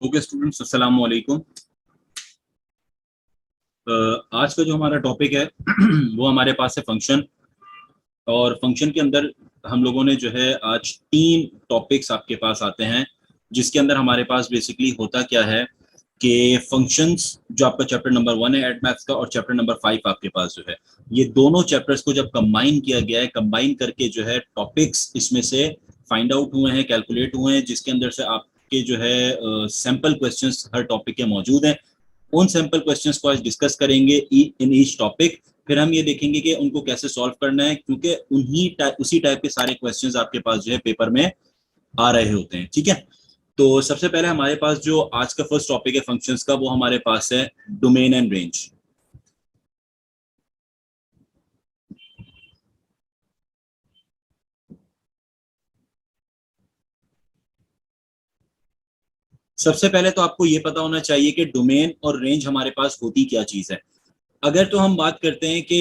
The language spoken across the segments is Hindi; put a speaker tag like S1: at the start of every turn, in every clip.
S1: ओके स्टूडेंट्स, अस्सलाम वालेकुम। आज का जो हमारा टॉपिक है वो हमारे पास है फंक्शन। और फंक्शन के अंदर हम लोगों ने जो है आज 3 टॉपिक्स आपके पास आते हैं, जिसके अंदर हमारे पास बेसिकली होता क्या है कि फंक्शंस जो आपका चैप्टर नंबर 1 है एड मैथ्स का और चैप्टर नंबर 5 आपके पास जो है, ये दोनों चैप्टर्स को जब कंबाइन किया गया है, कंबाइन करके जो है टॉपिक्स इसमें से फाइंड आउट हुए हैं, कैलकुलेट हुए हैं, जिसके अंदर से आपके जो है सैंपल क्वेश्चंस हर टॉपिक के मौजूद हैं। उन सैंपल क्वेश्चंस को आज डिस्कस करेंगे इन ईच टॉपिक। फिर हम ये देखेंगे कि उनको कैसे सॉल्व करना है, क्योंकि उसी टाइप के सारे क्वेश्चंस आपके पास जो है पेपर में आ रहे होते हैं। ठीक है, तो सबसे पहले हमारे पास जो आज का फर्स्ट टॉपिक है फंक्शंस का, वो हमारे पास है डोमेन एंड रेंज। सबसे पहले तो आपको ये पता होना चाहिए कि डोमेन और रेंज हमारे पास होती क्या चीज है। अगर तो हम बात करते हैं कि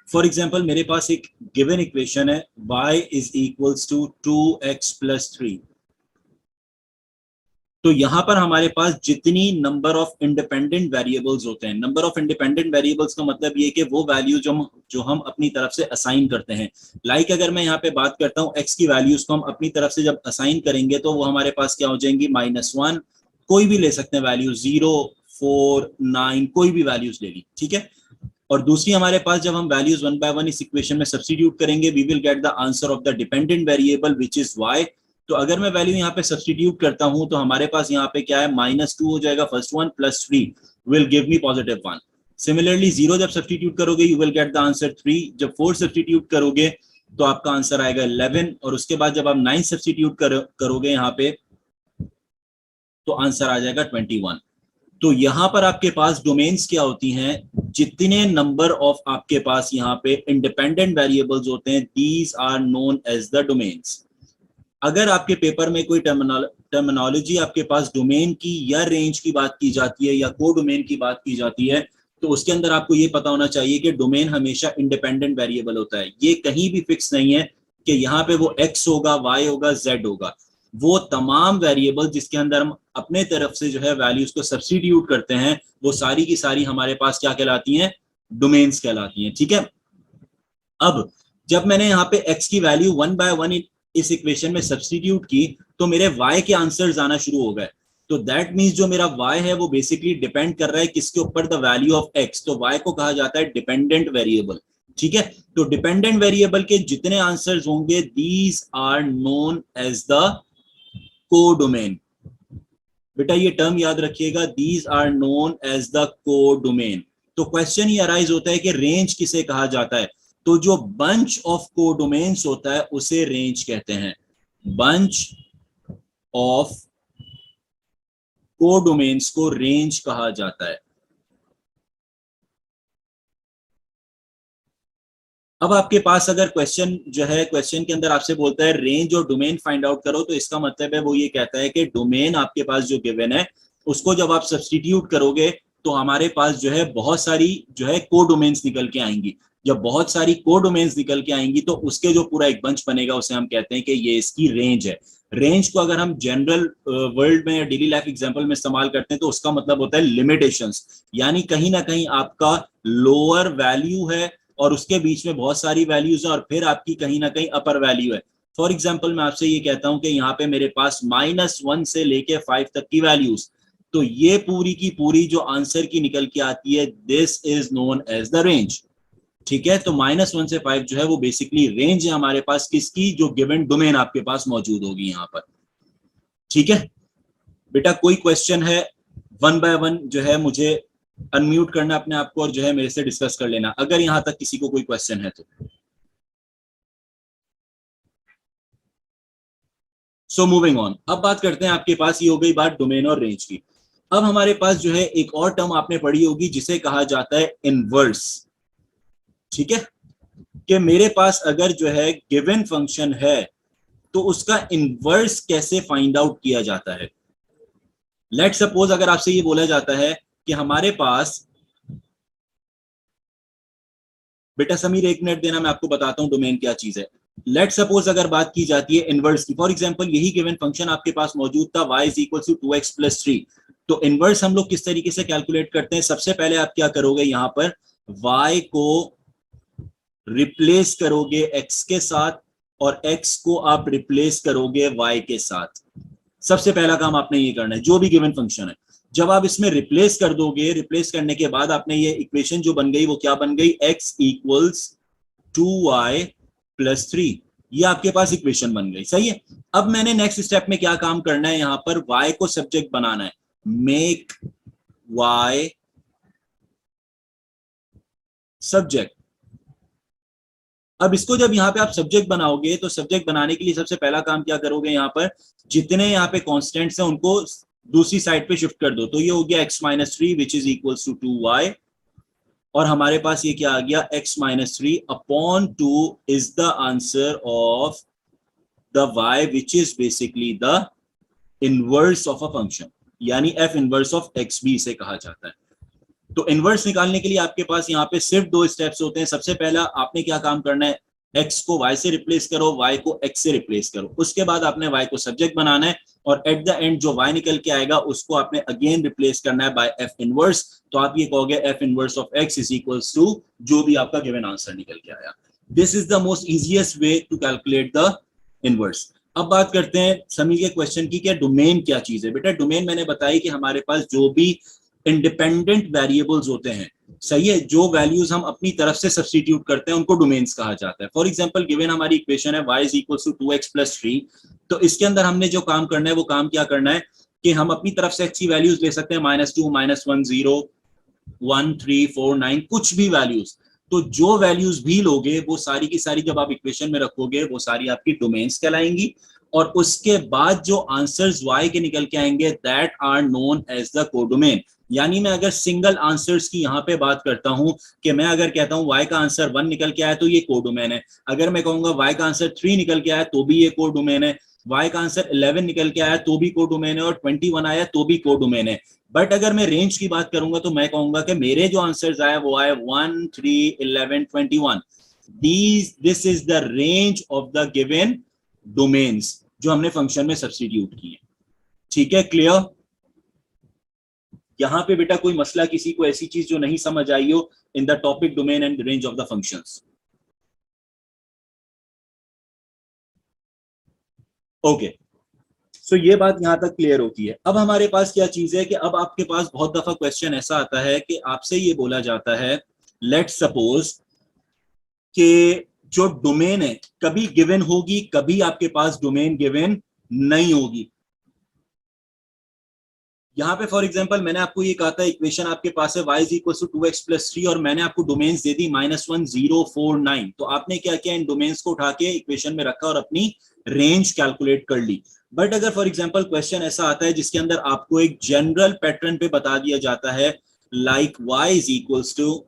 S1: फॉर एग्जाम्पल मेरे पास एक गिवन इक्वेशन है y is equals to 2x plus 3। तो यहां पर हमारे पास जितनी नंबर ऑफ इंडिपेंडेंट वेरिएबल्स होते हैं, नंबर ऑफ इंडिपेंडेंट वेरिएबल्स का मतलब ये कि वो वैल्यू जो हम अपनी तरफ से असाइन करते हैं। लाइक अगर मैं यहाँ पे बात करता हूँ x की वैल्यूज को हम अपनी तरफ से जब असाइन करेंगे तो वो हमारे पास क्या हो जाएंगी, -1। कोई भी ले सकते हैं वैल्यू, 0, 4, 9, कोई भी वैल्यूज ले ली। ठीक है, और दूसरी हमारे पास जब हम वैल्यूज वन बाय वन इस इक्वेशन में सब्स्टिट्यूट करेंगे, we will get the answer of the dependent variable which is y। तो अगर मैं वैल्यू यहाँ पे सब्स्टिट्यूट करता हूं तो हमारे पास यहाँ पे क्या है, -2 हो जाएगा first one, +3 will give me +1। Similarly 0 जब सब्स्टिट्यूट करोगे you will get the answer 3। जब 4 सब्स्टिट्यूट करोगे तो आपका आंसर आएगा 11। और उसके बाद जब आप 9 सब्स्टिट्यूट करोगे यहाँ पे तो आंसर आ जाएगा 21। तो यहां पर आपके पास डोमेन्स क्या होती हैं, जितने नंबर ऑफ आपके पास यहाँ पे इंडिपेंडेंट वेरिएबल्स होते हैं, these are known as the domains. अगर आपके पेपर में कोई टर्मिनोलॉजी आपके पास डोमेन की या रेंज की बात की जाती है या को डोमेन की बात की जाती है, तो उसके अंदर आपको ये पता होना चाहिए कि डोमेन हमेशा इंडिपेंडेंट वेरिएबल होता है। ये कहीं भी फिक्स नहीं है कि यहाँ पे वो x होगा, y होगा, z होगा। वो तमाम वेरिएबल जिसके अंदर हम अपने तरफ से जो है वैल्यूज को सब्स्टिट्यूट करते हैं, वो सारी की सारी हमारे पास क्या कहलाती हैं, डोमेन्स कहलाती हैं। ठीक है, अब जब मैंने यहाँ पे x की वैल्यू 1 बाय 1 इस इक्वेशन में सब्स्टिट्यूट की तो मेरे y के आंसर्स आना शुरू हो गए। तो दैट मींस जो मेरा y है वो बेसिकली डिपेंड कर रहा है किसके ऊपर, द वैल्यू ऑफ x। तो y को कहा जाता है डिपेंडेंट वेरिएबल। ठीक है, तो डिपेंडेंट वेरिएबल के जितने आंसर्स होंगे, these are known as the codomain. बेटा ये टर्म याद रखिएगा, these are known as the codomain. तो क्वेश्चन ये अराइज होता है कि रेंज किसे कहा जाता है। तो जो बंच ऑफ कोडोमेन्स होता है उसे रेंज कहते हैं। बंच ऑफ कोडोमेन्स को रेंज कहा जाता है। अब आपके पास अगर क्वेश्चन जो है, क्वेश्चन के अंदर आपसे बोलता है रेंज और डोमेन फाइंड आउट करो, तो इसका मतलब है वो ये कहता है कि डोमेन आपके पास जो गिवन है उसको जब आप सब्स्टिट्यूट करोगे तो हमारे पास जो है बहुत सारी जो है कोडोमेन्स निकल के आएंगी। जब बहुत सारी कोडोमेन्स निकल के आएंगी तो उसके जो पूरा एक बंच बनेगा उसे हम कहते हैं कि ये इसकी रेंज है। रेंज को अगर हम जनरल वर्ल्ड में या डेली लाइफ एग्जांपल में इस्तेमाल करते हैं तो उसका मतलब होता है लिमिटेशंस, यानी कहीं ना कहीं आपका लोअर वैल्यू है और उसके बीच में बहुत सारी वैल्यूज है और फिर आपकी कहीं ना कहीं अपर वैल्यू है। फॉर एग्जाम्पल मैं आपसे ये कहता हूं कि यहाँ पे मेरे पास -1 से लेके 5 तक की वैल्यूज, तो ये पूरी की पूरी जो आंसर की निकल के आती है, this is known as the range. ठीक है, तो -1 से 5 जो है वो बेसिकली रेंज है हमारे पास किसकी, जो गिवन डोमेन आपके पास मौजूद होगी यहाँ पर। ठीक है बेटा, कोई क्वेश्चन है, वन बाय वन जो है मुझे अनम्यूट करना अपने आप को और जो है मेरे से डिस्कस कर लेना अगर यहां तक किसी को कोई क्वेश्चन है तो। सो मूविंग ऑन, अब बात करते हैं, आपके पास ये हो गई बात डोमेन और रेंज की। अब हमारे पास जो है एक और टर्म आपने पढ़ी होगी जिसे कहा जाता है इनवर्स। ठीक है, कि मेरे पास अगर जो है गिवन फंक्शन है तो उसका इनवर्स कैसे फाइंड आउट किया जाता है। लेट सपोज अगर आपसे ये बोला जाता है कि हमारे पास, बेटा समीर एक मिनट देना, मैं आपको बताता हूं डोमेन क्या चीज है। लेट सपोज अगर बात की जाती है इनवर्स की, फॉर एग्जांपल यही गिवन फंक्शन आपके पास मौजूद था y is equal to 2x plus 3, तो इनवर्स हम लोग किस तरीके से कैलकुलेट करते हैं? सबसे पहले आप क्या करोगे, यहां पर y को रिप्लेस करोगे x के साथ और x को आप रिप्लेस करोगे y के साथ। सबसे पहला काम आपने ये करना है, जो भी गिवन फंक्शन है जब आप इसमें रिप्लेस कर दोगे, रिप्लेस करने के बाद आपने ये इक्वेशन जो बन गई वो क्या बन गई, x इक्वल्स 2y प्लस 3, ये आपके पास इक्वेशन बन गई। सही है। अब मैंने नेक्स्ट स्टेप में क्या काम करना है, यहां पर y को सब्जेक्ट बनाना है, मेक y सब्जेक्ट। अब इसको जब यहाँ पे आप सब्जेक्ट बनाओगे तो सब्जेक्ट बनाने के लिए सबसे पहला काम क्या करोगे, यहाँ पर जितने यहाँ पे कॉन्स्टेंट्स हैं उनको दूसरी साइड पे शिफ्ट कर दो, तो ये हो गया x minus 3 which is equal to 2y, और हमारे पास ये क्या आ गया, x minus 3 upon 2 is the answer of the y which is basically the inverse of a function, यानी f इनवर्स ऑफ x भी इसे कहा जाता है। तो इनवर्स निकालने के लिए आपके पास यहाँ पे सिर्फ दो स्टेप्स होते हैं। सबसे पहला आपने क्या काम करना है, x को y से रिप्लेस करो, y को x से रिप्लेस करो, उसके बाद आपने y को सब्जेक्ट बनाना है और एट द एंड जो y निकल के आएगा उसको आपने अगेन रिप्लेस करना है बाय f इनवर्स। तो आप ये कहोगे f inverse of x is equals to जो भी आपका गिवन आंसर निकल के आया। This is the most easiest way to calculate the inverse. अब बात करते हैं समी के क्वेश्चन की, क्या डोमेन क्या चीज है? बेटा डोमेन मैंने बताई कि हमारे पास जो भी इंडिपेंडेंट वेरिएबल्स होते हैं, सही है, जो वैल्यूज हम अपनी तरफ से सब्स्टिट्यूट करते हैं उनको डोमेन्स कहा जाता है। फॉर एग्जांपल गिवन हमारी इक्वेशन है y is equal to 2x plus 3, तो इसके अंदर हमने जो काम करना है वो काम क्या करना है कि हम अपनी तरफ से अच्छी वैल्यूज ले सकते हैं, -2 -1 0 1 3 4 9 कुछ भी वैल्यूज। तो जो वैल्यूज भी लोगे वो सारी की सारी जब आप इक्वेशन में रखोगे वो सारी आपकी डोमेन्स कहलाएंगी, और उसके बाद जो आंसर्स y के निकल के आएंगे that are known as the codomain. यानी मैं अगर सिंगल आंसर्स की यहाँ पे बात करता हूं कि मैं अगर कहता हूं y का आंसर 1 निकल के आया तो ये कोडोमेन है, अगर मैं कहूंगा y का आंसर 3 निकल के आया तो भी ये कोडोमेन है, y का आंसर 11 निकल के आया तो भी कोडोमेन है, और 21 आया तो भी कोडोमेन है। बट अगर मैं रेंज की बात करूंगा तो मैं कहूंगा कि मेरे जो आंसर्स आए वो आए 1 3 11 21, this is the range of the given domains जो हमने फंक्शन में सब्स्टिट्यूट किए। ठीक है, क्लियर? यहां पे बेटा कोई मसला, किसी को ऐसी चीज जो नहीं समझ आई हो in the topic domain and range of the functions? Okay, so ये बात यहां तक क्लियर होती है। अब हमारे पास क्या चीज है कि अब आपके पास बहुत दफा क्वेश्चन ऐसा आता है कि आपसे ये बोला जाता है, लेट सपोज कि जो डोमेन है कभी गिवन होगी, कभी आपके पास डोमेन गिवन नहीं होगी। यहाँ पे फॉर एग्जांपल मैंने आपको ये कहा था इक्वेशन आपके पास है y is equal to 2x plus 3, और मैंने आपको डोमेन्स दे दी -1 0 4 9, तो आपने क्या किया, इन डोमेन्स को उठा के इक्वेशन में रखा और अपनी रेंज कैलकुलेट कर ली। बट अगर फॉर एग्जांपल क्वेश्चन ऐसा आता है जिसके अंदर आपको एक जनरल पैटर्न पे बता दिया जाता है like y is equal to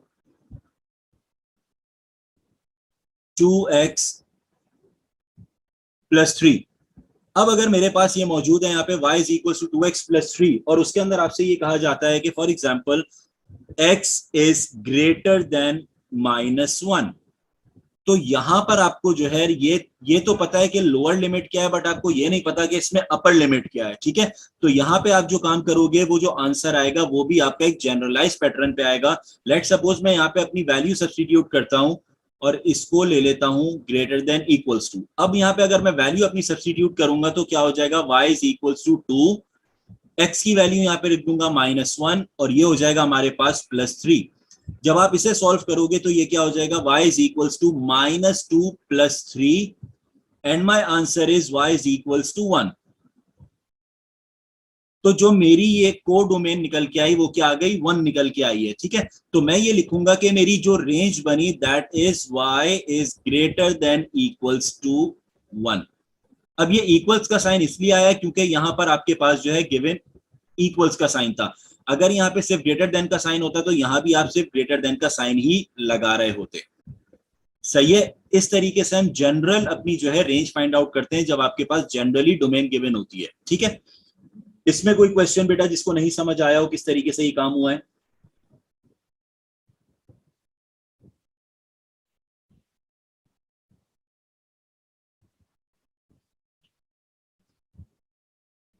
S1: 2x plus 3। अब अगर मेरे पास ये मौजूद है यहाँ पे y is equal to 2x plus 3, और उसके अंदर आपसे ये कहा जाता है कि for example x is greater then -1, तो यहां पर आपको जो है ये तो पता है कि लोअर लिमिट क्या है, बट आपको ये नहीं पता कि इसमें अपर लिमिट क्या है। ठीक है, तो यहाँ पे आप जो काम करोगे वो जो आंसर आएगा वो भी आपका एक जनरलाइज पैटर्न पे आएगा। लेट सपोज मैं यहाँ पे अपनी वैल्यू सब्स्टिट्यूट करता हूं और इसको ले लेता हूं ग्रेटर देन इक्वल्स टू। अब यहाँ पे अगर मैं वैल्यू अपनी सब्स्टिट्यूट करूंगा तो क्या हो जाएगा, y is equals to 2, x की वैल्यू यहाँ पे लिख दूंगा -1, और ये हो जाएगा हमारे पास +3। जब आप इसे सॉल्व करोगे तो ये क्या हो जाएगा, y is equals to -2 plus 3, and my answer is y is equals to 1। तो जो मेरी ये को डोमेन निकल के आई वो क्या आ गई, 1 निकल के आई है। ठीक है, तो मैं ये लिखूंगा कि मेरी जो रेंज बनी that is y is greater than equals to 1। अब ये इक्वल्स का साइन इसलिए आया क्योंकि यहां पर आपके पास जो है गिवन इक्वल्स का साइन था। अगर यहाँ पे सिर्फ ग्रेटर देन का साइन होता तो यहाँ भी आप सिर्फ ग्रेटर देन का साइन ही लगा रहे होते। सही है, इस तरीके से हम जनरल अपनी जो है रेंज फाइंड आउट करते हैं जब आपके पास जनरली डोमेन गिवन होती है। ठीक है, इसमें कोई क्वेश्चन बेटा जिसको नहीं समझ आया हो किस तरीके से ये काम हुआ है?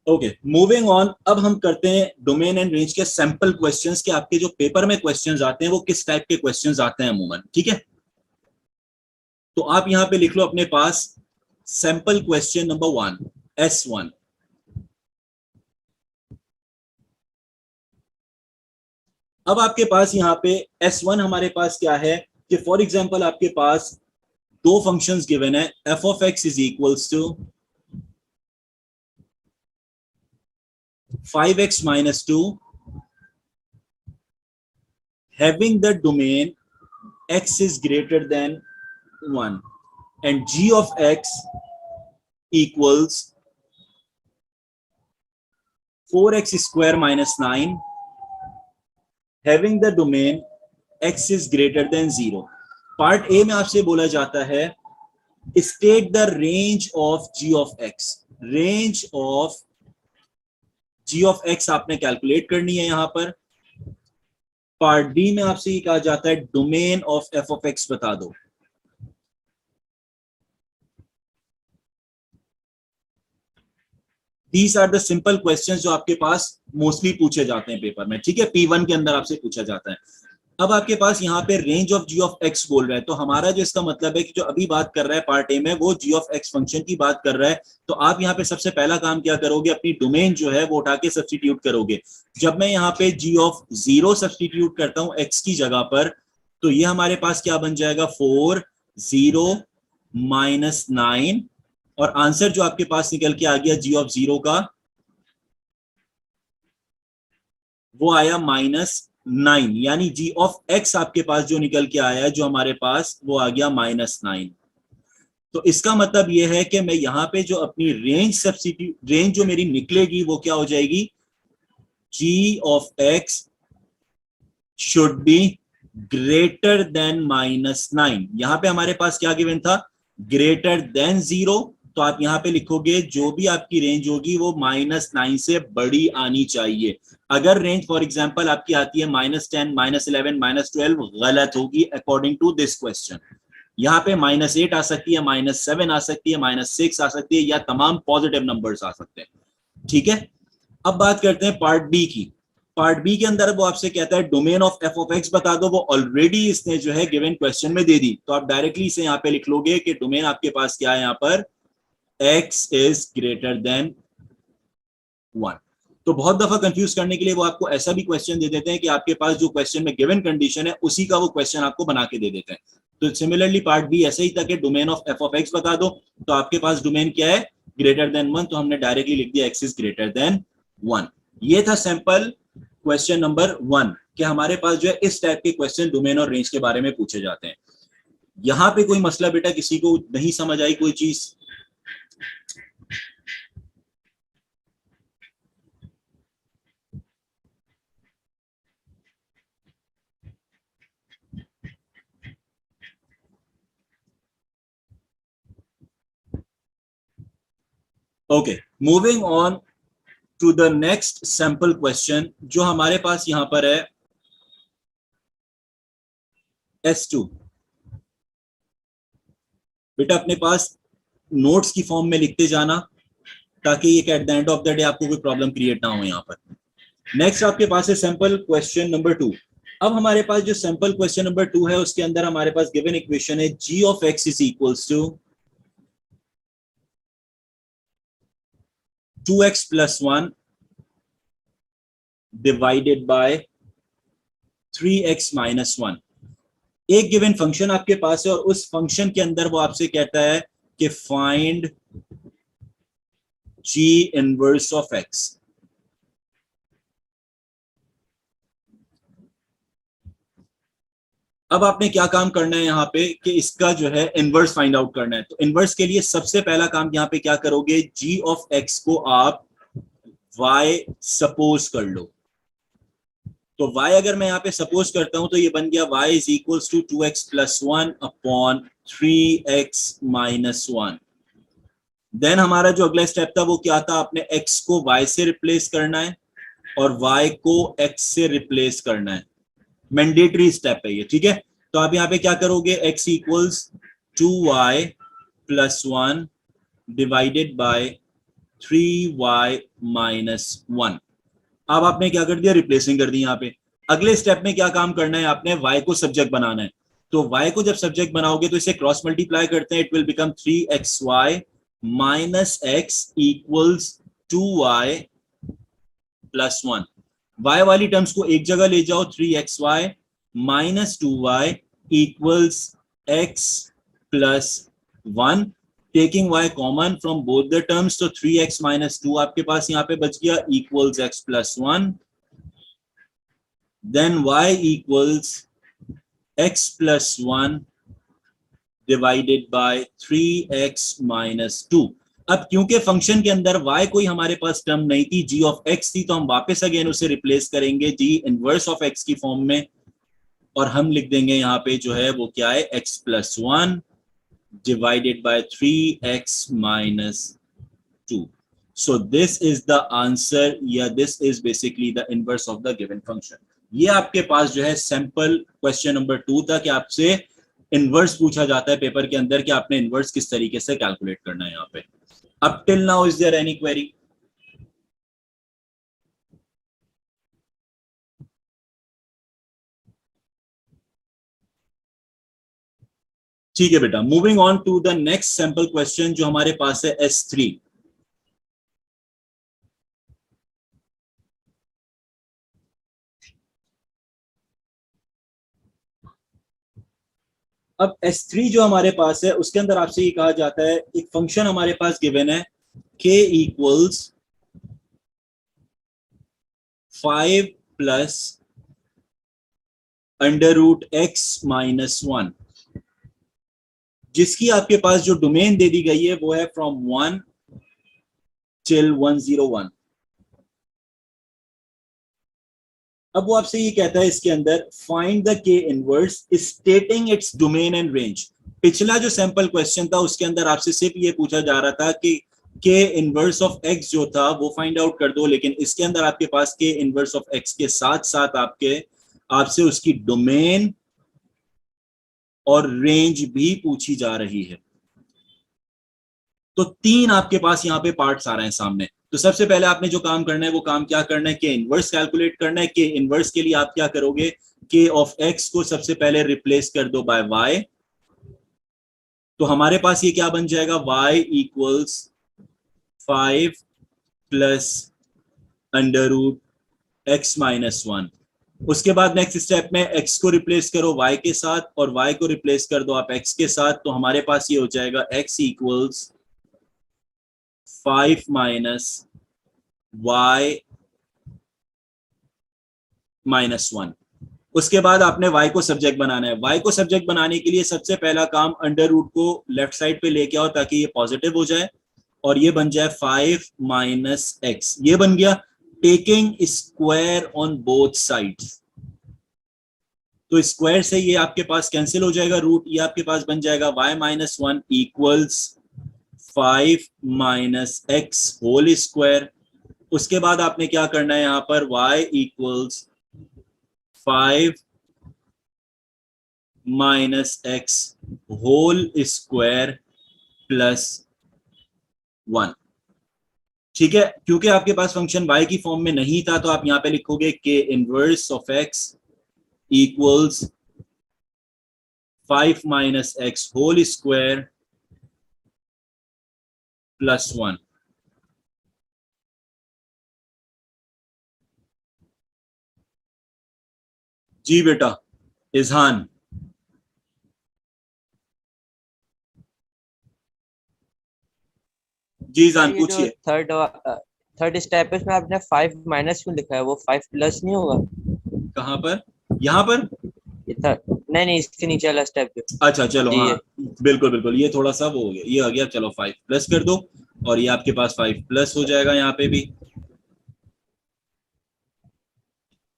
S1: Okay, moving on. अब हम करते हैं डोमेन एंड रेंज के सैंपल क्वेश्चंस के आपके जो पेपर में क्वेश्चंस आते हैं वो किस टाइप के क्वेश्चंस आते हैं अमूमन, ठीक है। तो आप यहां पे लिख लो अपने पास सैंपल क्वेश्चन नंबर 1, S1। अब आपके पास यहाँ पे S1 हमारे पास क्या है कि फॉर एग्जांपल आपके पास दो फंक्शंस गिवन है, f of x is equals to 5x minus 2 having the domain x is greater than 1 and g of x equals 4x square minus 9 having the domain x is greater than 0। Part A में आपसे बोला जाता है state the range of g of x। Range of g of x आपने कैलकुलेट करनी है यहां पर। पार्ट बी में आपसे ये कहा जाता है domain of f of x बता दो। These are the simple questions जो आपके पास मोस्टली पूछे जाते हैं पेपर में, ठीक है। P1 के अंदर आपसे पूछा जाता है। अब आपके पास यहाँ पे range of g of x बोल रहा है, तो हमारा जो इसका मतलब है कि जो अभी बात कर रहा है पार्ट ए में वो g ऑफ x फंक्शन की बात कर रहा है। तो आप यहाँ पे सबसे पहला काम क्या करोगे, अपनी डोमेन जो है वो उठा के सब्सटीट्यूट करोगे। जब मैं यहाँ पे g ऑफ 0 सब्सटीट्यूट करता हूँ x की जगह पर, तो ये हमारे पास क्या बन जाएगा, 4 0 माइनस 9, और आंसर जो आपके पास निकल के आ गया g ऑफ 0 का वो आया -9, यानी g ऑफ x आपके पास जो निकल के आया जो हमारे पास वो आ गया -9। तो इसका मतलब ये है कि मैं यहां पे जो अपनी रेंज सब्स्टिट्यूट रेंज जो मेरी निकलेगी वो क्या हो जाएगी, g of x should be greater than -9। यहां पे हमारे पास क्या गिवन था, ग्रेटर देन 0। तो आप यहां पे लिखोगे जो भी आपकी रेंज होगी वो -9 से बड़ी आनी चाहिए। अगर रेंज फॉर एग्जांपल आपकी आती है -10 -11 -12, गलत होगी अकॉर्डिंग टू दिस क्वेश्चन। यहाँ पे -8 आ सकती है, -7 आ सकती है, -6 आ सकती है, या तमाम पॉजिटिव नंबर्स आ सकते हैं, ठीक है। अब बात करते हैं पार्ट बी की। पार्ट बी के अंदर वो आपसे कहता है domain of f of x बता दो। वो ऑलरेडी इसने जो है गिवन क्वेश्चन में दे दी, तो आप डायरेक्टली इसे यहाँ पे लिख लोगे कि डोमेन आपके पास क्या है, यहाँ पर x इज ग्रेटर देन 1। तो बहुत दफा कंफ्यूज करने के लिए वो आपको ऐसा भी क्वेश्चन दे देते हैं कि आपके पास जो क्वेश्चन में गिवन कंडीशन है उसी का वो क्वेश्चन आपको बना के दे देते हैं। तो सिमिलरली पार्ट बी ऐसे ही था कि domain of f of x बता दो। तो आपके पास डोमेन क्या है, ग्रेटर देन 1, तो हमने डायरेक्टली लिख दिया x इज ग्रेटर देन 1। ये था सैंपल क्वेश्चन नंबर 1 कि हमारे पास जो है इस टाइप के क्वेश्चन डोमेन और रेंज के बारे में पूछे जाते हैं। यहां पे कोई मसला बेटा, किसी को नहीं समझ आई कोई चीज? Okay, moving on to the next sample question जो हमारे पास यहां पर है S2। बेटा अपने पास नोट्स की फॉर्म में लिखते जाना ताकि ये eight the end of the day आपको कोई प्रॉब्लम क्रिएट ना हो। यहाँ पर नेक्स्ट आपके पास है सैंपल क्वेश्चन नंबर 2। अब हमारे पास जो सैंपल क्वेश्चन नंबर 2 है उसके अंदर हमारे पास गिवन इक्वेशन है g of x is equals to 2x plus 1 divided by 3x minus 1। एक गिवन फंक्शन आपके पास है और उस फंक्शन के अंदर वो आपसे कहता है कि find g inverse of x। अब आपने क्या काम करना है यहाँ पे कि इसका जो है इनवर्स फाइंड आउट करना है। तो इनवर्स के लिए सबसे पहला काम यहाँ पे क्या करोगे, g ऑफ x को आप y सपोज कर लो। तो y अगर मैं यहाँ पे सपोज करता हूं तो ये बन गया y is equals to 2x plus 1 upon 3x minus 1। Then हमारा जो अगला स्टेप था वो क्या था, आपने x को y से रिप्लेस करना है और y को x से रिप्लेस करना है। मैंडेटरी स्टेप है ये, ठीक है। तो आप यहाँ पे क्या करोगे, x equals 2y plus 1 divided bye 3y minus 1। अब आपने क्या कर दिया, रिप्लेसिंग कर दी यहाँ पे। अगले स्टेप में क्या काम करना है, आपने y को सब्जेक्ट बनाना है। तो y को जब सब्जेक्ट बनाओगे तो इसे क्रॉस मल्टीप्लाई करते हैं, it will become 3xy minus x equals 2y plus 1। y वाली टर्म्स को एक जगह ले जाओ, 3xy minus 2y equals x plus 1। Taking y common from both the terms, तो 3x माइनस 2 आपके पास यहाँ पे बच गया equals x plus 1। then y equals x plus 1 divided by 3x minus 2। अब क्योंकि फंक्शन के अंदर y कोई हमारे पास टर्म नहीं थी, g ऑफ x थी, तो हम वापस अगेन उसे रिप्लेस करेंगे g इनवर्स ऑफ x की फॉर्म में, और हम लिख देंगे यहाँ पे जो है वो क्या है, x plus 1 divided by 3x minus 2। So this is the answer, या this is basically the inverse of the given function। ये आपके पास जो है सैंपल क्वेश्चन नंबर 2 था कि आपसे इनवर्स पूछा जाता है पेपर के अंदर कि आपने इनवर्स किस तरीके से कैलकुलेट करना है यहाँ पे। Up till now is there any query? ठीक है बेटा, moving on to the next sample question जो हमारे पास है S3। अब S3 जो हमारे पास है उसके अंदर आपसे ये कहा जाता है, एक फंक्शन हमारे पास गिवन है k equals 5 plus under root x minus 1, जिसकी आपके पास जो डोमेन दे दी गई है वो है फ्रॉम 1 टिल 101। अब वो आपसे ये कहता है इसके अंदर फाइंड द के inverse स्टेटिंग its domain and range. पिछला जो सैंपल क्वेश्चन था उसके अंदर आपसे सिर्फ ये पूछा जा रहा था कि के इनवर्स ऑफ एक्स जो था वो फाइंड आउट कर दो, लेकिन इसके अंदर आपके पास के इनवर्स ऑफ एक्स के साथ साथ आपसे उसकी डोमेन और रेंज भी पूछी जा रही है। तो तीन आपके पास यहाँ पे पार्ट्स आ रहे हैं सामने। तो सबसे पहले आपने जो काम करना है वो काम क्या करना है, के इनवर्स कैलकुलेट करना है। के इनवर्स के लिए आप क्या करोगे, के ऑफ एक्स को सबसे पहले रिप्लेस कर दो बाय वाई। तो हमारे पास ये क्या बन जाएगा, y equals 5 plus under root x minus 1। उसके बाद नेक्स्ट स्टेप में x को रिप्लेस करो y के साथ और y को रिप्लेस कर दो आप x के साथ। तो हमारे पास ये हो जाएगा x equals 5 minus y minus 1। उसके बाद आपने y को सब्जेक्ट बनाना है। y को सब्जेक्ट बनाने के लिए सबसे पहला काम अंडर रूट को लेफ्ट साइड पे लेके आओ ताकि ये पॉजिटिव हो जाए और ये बन जाए 5 माइनस एक्स, ये बन गया। Taking square on both sides, तो स्क्वायर से ये आपके पास कैंसिल हो जाएगा रूट, ये आपके पास बन जाएगा y minus 1 equals 5 minus x whole square. उसके बाद आपने क्या करना है, यहाँ पर y equals 5 minus x whole square plus 1। ठीक है, क्योंकि आपके पास फंक्शन y की फॉर्म में नहीं था तो आप यहां पे लिखोगे के inverse of x equals 5 minus x whole square plus 1। जी बेटा इजहान। जी जान
S2: ये जो
S1: पूछिए।
S2: थर्ड स्टेप है उसमें आपने 5 माइनस क्यों लिखा है, वो 5 प्लस नहीं होगा?
S1: कहां पर, यहां पर?
S2: नहीं नहीं, इसके नीचे वाला स्टेप जो।
S1: अच्छा चलो,
S2: जी
S1: हाँ
S2: ये।
S1: बिल्कुल बिल्कुल, ये थोड़ा सा वो हो गया, ये आ गया। चलो 5 प्लस कर दो और ये आपके पास 5 प्लस हो जाएगा यहाँ पे भी।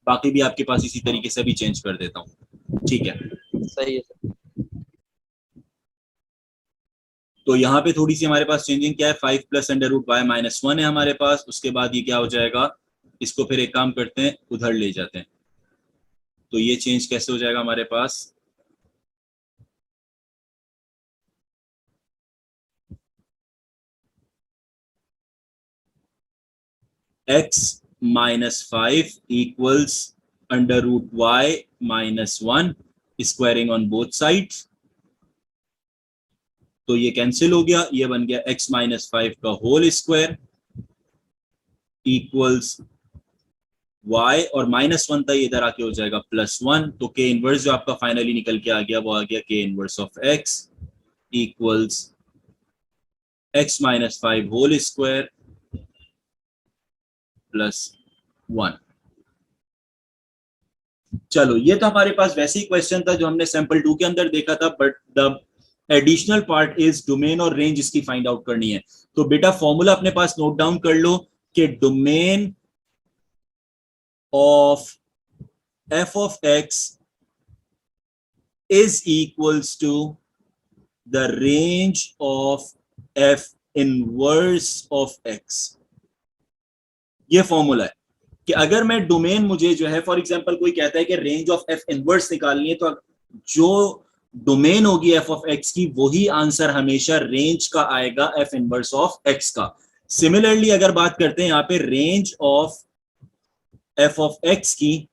S1: बाकी भी आपके पास इसी तरीके से भी चेंज कर देता हूँ, ठीक है।
S2: सही है सर।
S1: तो यहाँ पे थोड़ी सी हमारे पास चेंजिंग क्या है, 5 plus under root y minus 1 है हमारे पास। उसके बाद ये क्या हो जाएगा, इसको फिर एक काम करते हैं, उधर ले जाते हैं। तो ये चेंज कैसे हो जाएगा हमारे पास, x -5 equals under root y -1 squaring on both sides, तो ये कैंसिल हो गया, ये बन गया x -5 का होल स्क्वायर इक्वल्स y और -1 था, इधर आके हो जाएगा +1, तो k इनवर्स जो आपका फाइनली निकल के आ गया वो आ गया k inverse of x equals x -5 whole square +1। चलो ये तो हमारे पास वैसे ही क्वेश्चन था जो हमने सैंपल 2 के अंदर देखा था, but the additional part is domain और रेंज इसकी फाइंड आउट करनी है। तो बेटा फॉर्मूला अपने पास नोट डाउन कर लो कि domain of f of x is equals to the range of f inverse of x। ये फॉर्मूला है कि अगर मैं डोमेन, मुझे जो है फॉर एग्जांपल कोई कहता है कि रेंज ऑफ f इनवर्स निकालनी है, तो जो डोमेन होगी f ऑफ x की वही आंसर हमेशा रेंज का आएगा f इनवर्स ऑफ x का। सिमिलरली अगर बात करते हैं यहाँ पे range of f of x की,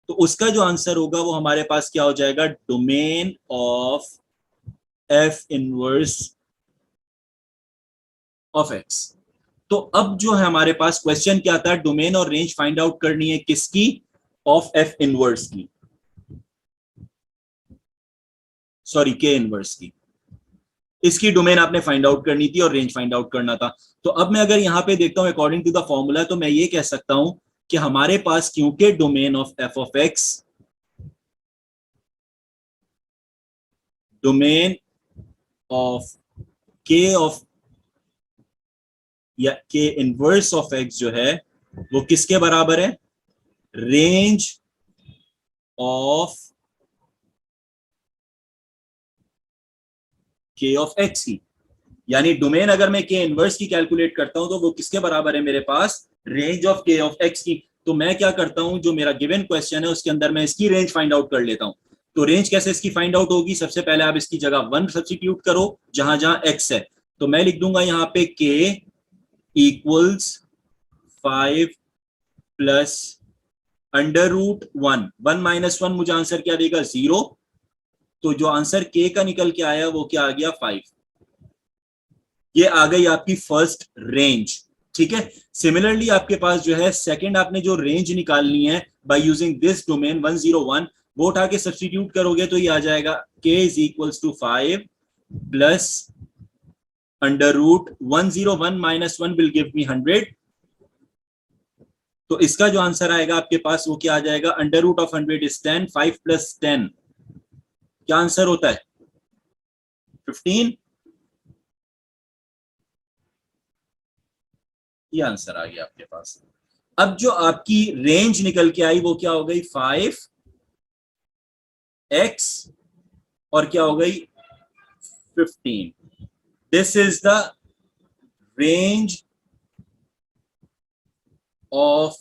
S1: तो उसका जो आंसर होगा वो हमारे पास क्या हो जाएगा, domain of f inverse of x। तो अब जो है हमारे पास क्वेश्चन क्या था, डोमेन और रेंज फाइंड आउट करनी है किसकी, ऑफ f इनवर्स की, सॉरी k इनवर्स की। इसकी डोमेन आपने फाइंड आउट करनी थी और रेंज फाइंड आउट करना था। तो अब मैं अगर यहां पे देखता हूं अकॉर्डिंग टू द फॉर्मूला, तो मैं ये कह सकता हूं कि हमारे पास क्योंकि domain of f of x, domain of k of या k इनवर्स ऑफ x जो है वो किसके बराबर है, range of k of x की। यानी डोमेन अगर मैं k इनवर्स की कैलकुलेट करता हूं तो वो किसके बराबर है मेरे पास, range of k of x की। तो मैं क्या करता हूं, जो मेरा गिवन क्वेश्चन है उसके अंदर मैं इसकी रेंज फाइंड आउट कर लेता हूं। तो रेंज कैसे इसकी फाइंड आउट होगी, सबसे पहले आप इसकी जगह 1 सब्स्टिट्यूट करो जहां जहां x है। तो मैं लिख दूंगा यहाँ पे k equals 5 plus under root 1, 1 - 1 मुझे आंसर क्या देगा, 0। तो जो आंसर k का निकल के आया वो क्या आ गया, 5। ये आ गई आपकी फर्स्ट रेंज, ठीक है। सिमिलरली आपके पास जो है सेकंड, आपने जो रेंज निकालनी है बाय यूजिंग दिस डोमेन 101, वो उठा के सब्स्टिट्यूट करोगे तो ये आ जाएगा k is equals to 5 plus under root 101 - 1 will give me 100। तो इसका जो आंसर आएगा आपके पास वो क्या आ जाएगा, under root of 100 is 10, 5 plus 10 क्या आंसर होता है, 15। ये आंसर आ गया आपके पास। अब जो आपकी रेंज निकल के आई वो क्या हो गई, 5x और क्या हो गई, 15। This is the range of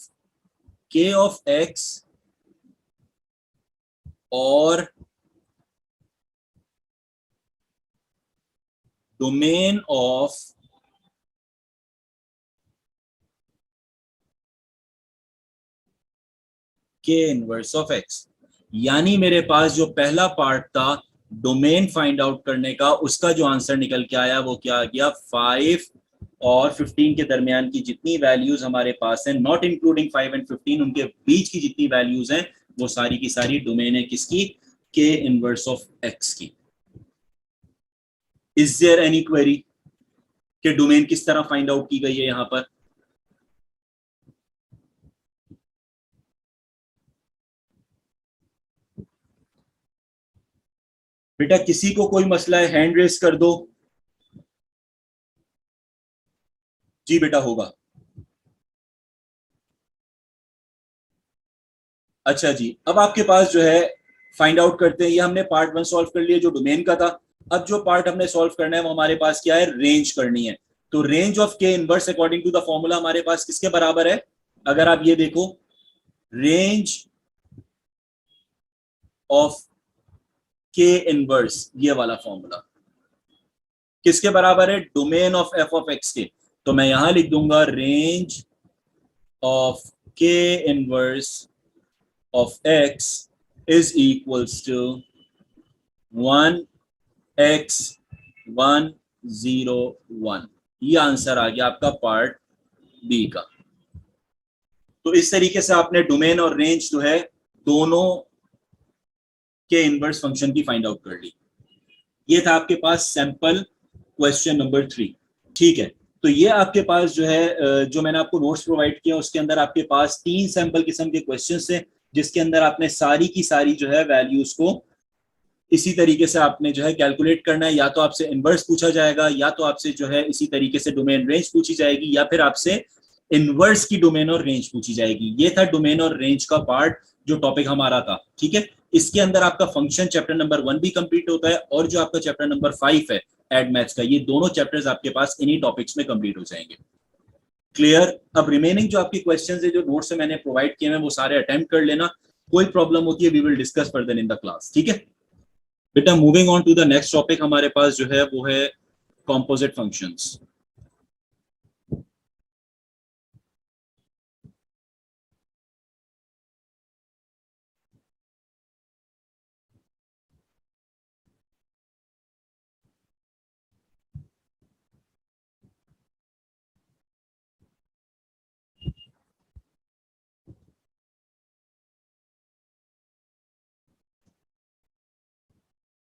S1: k of x और domain of k inverse of x। यानी मेरे पास जो पहला पार्ट था डोमेन फाइंड आउट करने का, उसका जो आंसर निकल के आया वो क्या आ गया, 5 और 15 के दरमियान की जितनी वैल्यूज हमारे पास हैं, नॉट इंक्लूडिंग 5 एंड 15, उनके बीच की जितनी वैल्यूज हैं वो सारी की सारी डोमेन है किसकी, k इनवर्स ऑफ x की। इज देयर एनी क्वेरी कि डोमेन किस तरह फाइंड आउट की गई है यहां पर। बेटा किसी को कोई मसला है, हैंड रेस कर दो। जी बेटा होगा। अच्छा जी, अब आपके पास जो है फाइंड आउट करते हैं, ये हमने पार्ट 1 सॉल्व कर लिया जो डोमेन का था। अब जो पार्ट हमने सॉल्व करना है वो हमारे पास क्या है, रेंज करनी है। तो range of k inverse according to the formula हमारे पास किसके बराबर है, अगर आप ये देखो, रेंज ऑफ k इनवर्स, ये वाला फॉर्मूला किसके बराबर है, domain of f of x के। तो मैं यहां लिख दूंगा range of k inverse of x is equals to 1x 101। ये आंसर आ गया आपका पार्ट बी का। तो इस तरीके से आपने डोमेन और रेंज जो है दोनों के इनवर्स फंक्शन की फाइंड आउट कर ली। ये था आपके पास सैंपल क्वेश्चन नंबर 3। ठीक है, तो ये आपके पास जो है जो मैंने आपको नोट्स प्रोवाइड किया उसके अंदर आपके पास 3 सैंपल किस्म के क्वेश्चंस थे, जिसके अंदर आपने सारी की सारी जो है वैल्यूज को इसी तरीके से आपने जो है कैलकुलेट करना है। या तो आपसे इनवर्स पूछा जाएगा, या तो आपसे जो है इसी तरीके से डोमेन रेंज पूछी जाएगी, या फिर आपसे इनवर्स की डोमेन और रेंज पूछी जाएगी। ये था डोमेन और रेंज का पार्ट जो टॉपिक हमारा था। ठीक है, इसके अंदर आपका फंक्शन चैप्टर नंबर 1 भी कंप्लीट होता है, और जो आपका चैप्टर नंबर 5 है एड मैथ्स का, ये दोनों चैप्टर्स आपके पास इन्हीं टॉपिक्स में कंप्लीट हो जाएंगे। क्लियर? अब रिमेनिंग जो आपकी क्वेश्चंस है जो नोट से मैंने प्रोवाइड किए हैं वो सारे अटेम्प्ट कर लेना। कोई प्रॉब्लम होती है we will discuss further in the class. ठीक है बेटा, moving on to the next topic हमारे पास जो है वो है कॉम्पोजिट फंक्शंस।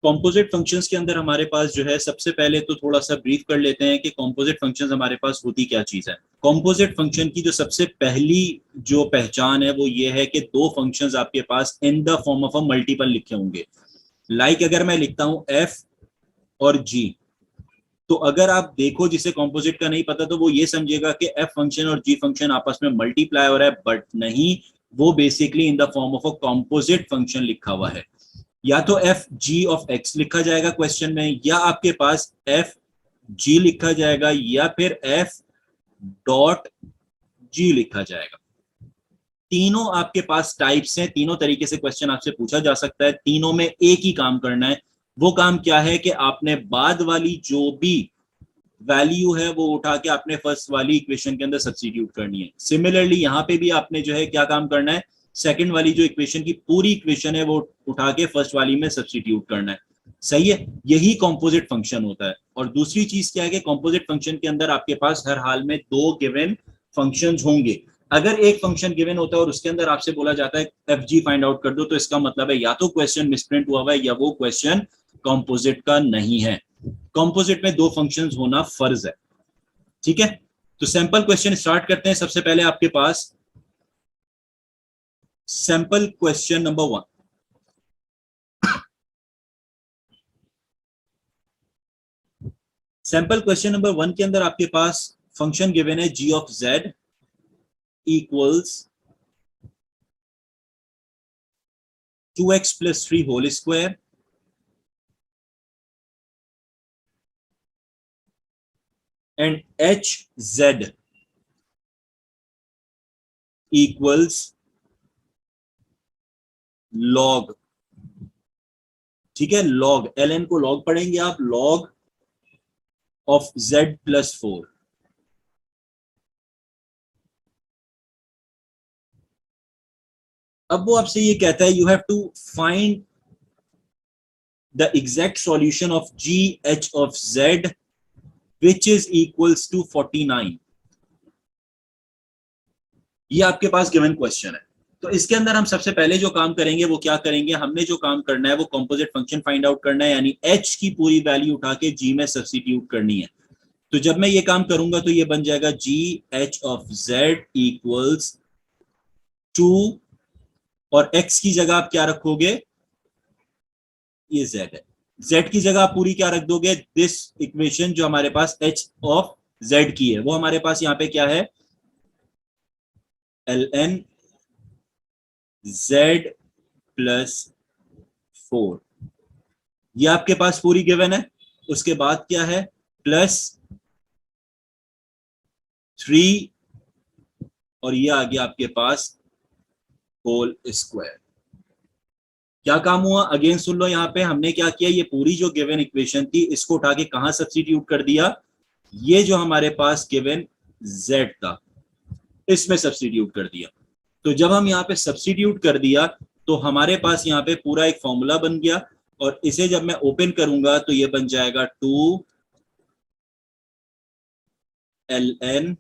S1: कॉम्पोजिट फंक्शंस के अंदर हमारे पास जो है सबसे पहले तो थोड़ा सा ब्रीफ कर लेते हैं कि कॉम्पोजिट फंक्शंस हमारे पास होती क्या चीज है। कॉम्पोजिट फंक्शन की जो सबसे पहली जो पहचान है वो ये है कि दो फंक्शंस आपके पास in the form of a multiple लिखे होंगे। लाइक अगर मैं लिखता हूं f और g, तो अगर आप देखो जिसे कॉम्पोजिट का नहीं पता तो वो ये समझेगा कि f फंक्शन और g फंक्शन आपस में मल्टीप्लाई हो रहा है, बट नहीं, वो basically in the form of a composite function लिखा हुआ है। या तो एफ जी ऑफ एक्स लिखा जाएगा क्वेश्चन में, या आपके पास एफ जी लिखा जाएगा, या फिर एफ डॉट जी लिखा जाएगा। तीनों आपके पास टाइप्स हैं, तीनों तरीके से क्वेश्चन आपसे पूछा जा सकता है। तीनों में एक ही काम करना है। वो काम क्या है कि आपने बाद वाली जो भी वैल्यू है वो उठा के आपने फर्स्ट वाली इक्वेशन के अंदर सब्स्टिट्यूट करनी है। सिमिलरली यहाँ पे भी आपने जो है क्या काम करना है, सेकंड वाली जो इक्वेशन की पूरी इक्वेशन है वो उठा के फर्स्ट वाली में सब्स्टिट्यूट करना है। सही है, यही कॉम्पोजिट फंक्शन होता है। और दूसरी चीज क्या है कि कॉम्पोजिट फंक्शन के अंदर आपके पास हर हाल में दो गिवन फंक्शंस होंगे। अगर एक फंक्शन गिवन होता है और उसके अंदर आपसे बोला जाता है एफ जी फाइंड आउट कर दो, तो इसका मतलब है या तो क्वेश्चन मिसप्रिंट हुआ हुआ है या वो क्वेश्चन कॉम्पोजिट का नहीं है। कॉम्पोजिट में दो फंक्शंस होना फर्ज है। ठीक है, तो सैंपल क्वेश्चन स्टार्ट करते हैं। सबसे पहले आपके पास sample question number 1। Sample question number 1 के अंदर आपके पास फंक्शन गिवन है g of z equals 2x plus 3 whole square and hz equals log. ठीक है, लॉग ln को लॉग पढ़ेंगे आप, लॉग ऑफ z प्लस 4। अब वो आपसे ये कहता है you have to find the exact solution of g h of z which is equals to 49। ये आपके पास गिवन क्वेश्चन है। तो इसके अंदर हम सबसे पहले जो काम करेंगे वो क्या करेंगे, हमने जो काम करना है वो कॉम्पोजिट फंक्शन फाइंड आउट करना है, यानी h की पूरी वैल्यू उठा के g में सब्स्टिट्यूट करनी है। तो जब मैं ये काम करूंगा तो ये बन जाएगा g h of z equals 2, और x की जगह आप क्या रखोगे, ये z है, z की जगह आप पूरी क्या रख दोगे, दिस इक्वेशन जो हमारे पास h ऑफ z की है वो हमारे पास यहाँ पे क्या है, ln z प्लस 4। ये आपके पास पूरी गिवन है। उसके बाद क्या है, प्लस 3, और ये आ गया आपके पास होल स्क्वायर। क्या काम हुआ, अगेन सुन लो, यहाँ पे हमने क्या किया, ये पूरी जो गिवन इक्वेशन थी इसको उठा के कहां सब्स्टिट्यूट कर दिया, ये जो हमारे पास गिवन z था इसमें सब्स्टिट्यूट कर दिया। तो जब हम यहाँ पे सब्स्टिट्यूट कर दिया तो हमारे पास यहाँ पे पूरा एक फॉर्मूला बन गया, और इसे जब मैं ओपन करूंगा तो ये बन जाएगा 2ln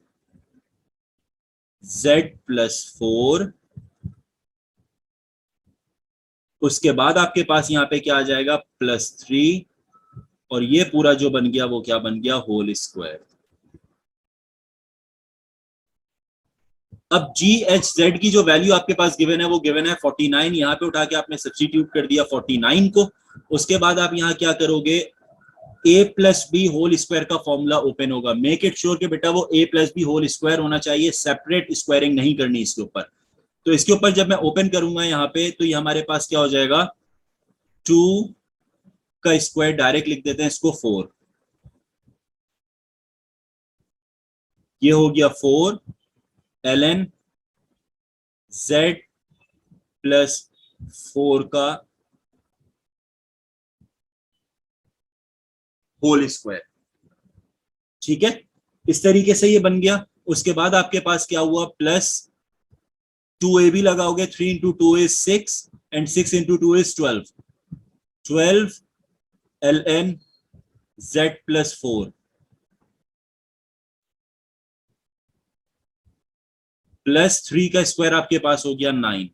S1: z प्लस 4। उसके बाद आपके पास यहाँ पे क्या आ जाएगा, +3, और ये पूरा जो बन गया वो क्या बन गया, होल स्क्वायर। अब जी एच जेड की जो वैल्यू आपके पास गिवन है वो गिवन है 49। यहाँ पे उठा के आपने सब्स्टिट्यूट कर दिया 49 को। उसके बाद आप यहाँ क्या करोगे, a plus b whole square का फॉर्मूला ओपन होगा। मेक इट श्योर कि बेटा वो a plus b whole square होना चाहिए, सेपरेट स्क्वायरिंग नहीं करनी इसके ऊपर। तो इसके ऊपर जब मैं ओपन करूंगा यहाँ पे तो ये हमारे पास क्या हो जाएगा, 2 का स्क्वायर डायरेक्ट लिख देते हैं इसको 4, ये हो गया 4 ln z प्लस 4 का होल स्क्वायर। ठीक है, इस तरीके से ये बन गया। उसके बाद आपके पास क्या हुआ, प्लस 2a भी लगाओगे, 3 into 2 is 6 and 6 into 2 is 12, 12 ln z plus 4 plus 3 का स्क्वायर आपके पास हो गया 9।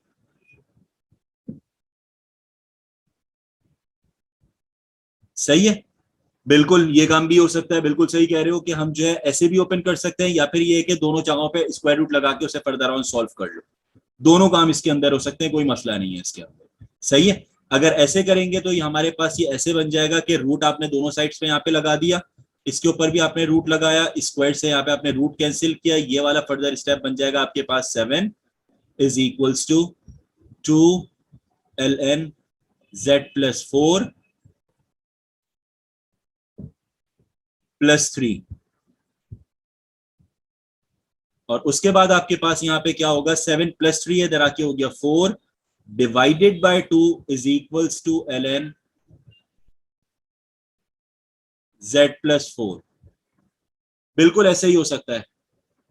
S1: सही है, बिल्कुल ये काम भी हो सकता है, बिल्कुल सही कह रहे हो कि हम जो है ऐसे भी ओपन कर सकते हैं, या फिर ये है कि दोनों जगहों पे स्क्वायर रूट लगा के उसे फर्दर ऑन सॉल्व कर लो। दोनों काम इसके अंदर हो सकते हैं, कोई मसला नहीं है इसके अंदर। सही है, अगर ऐसे करेंगे तो ये हमारे पास ये ऐसे बन जाएगा कि रूट आपने दोनों साइड्स पे यहाँ पे लगा दिया, इसके ऊपर भी आपने रूट लगाया, स्क्वायर से यहाँ पे आपने रूट कैंसिल किया, ये वाला फर्दर स्टेप बन जाएगा आपके पास 7 is equals to 2 ln z plus 4 plus 3, और उसके बाद आपके पास यहाँ पे क्या होगा, 7 प्लस 3 इधर आके हो गया 4 divided by 2 is equals to ln z plus 4। बिल्कुल ऐसे ही हो सकता है।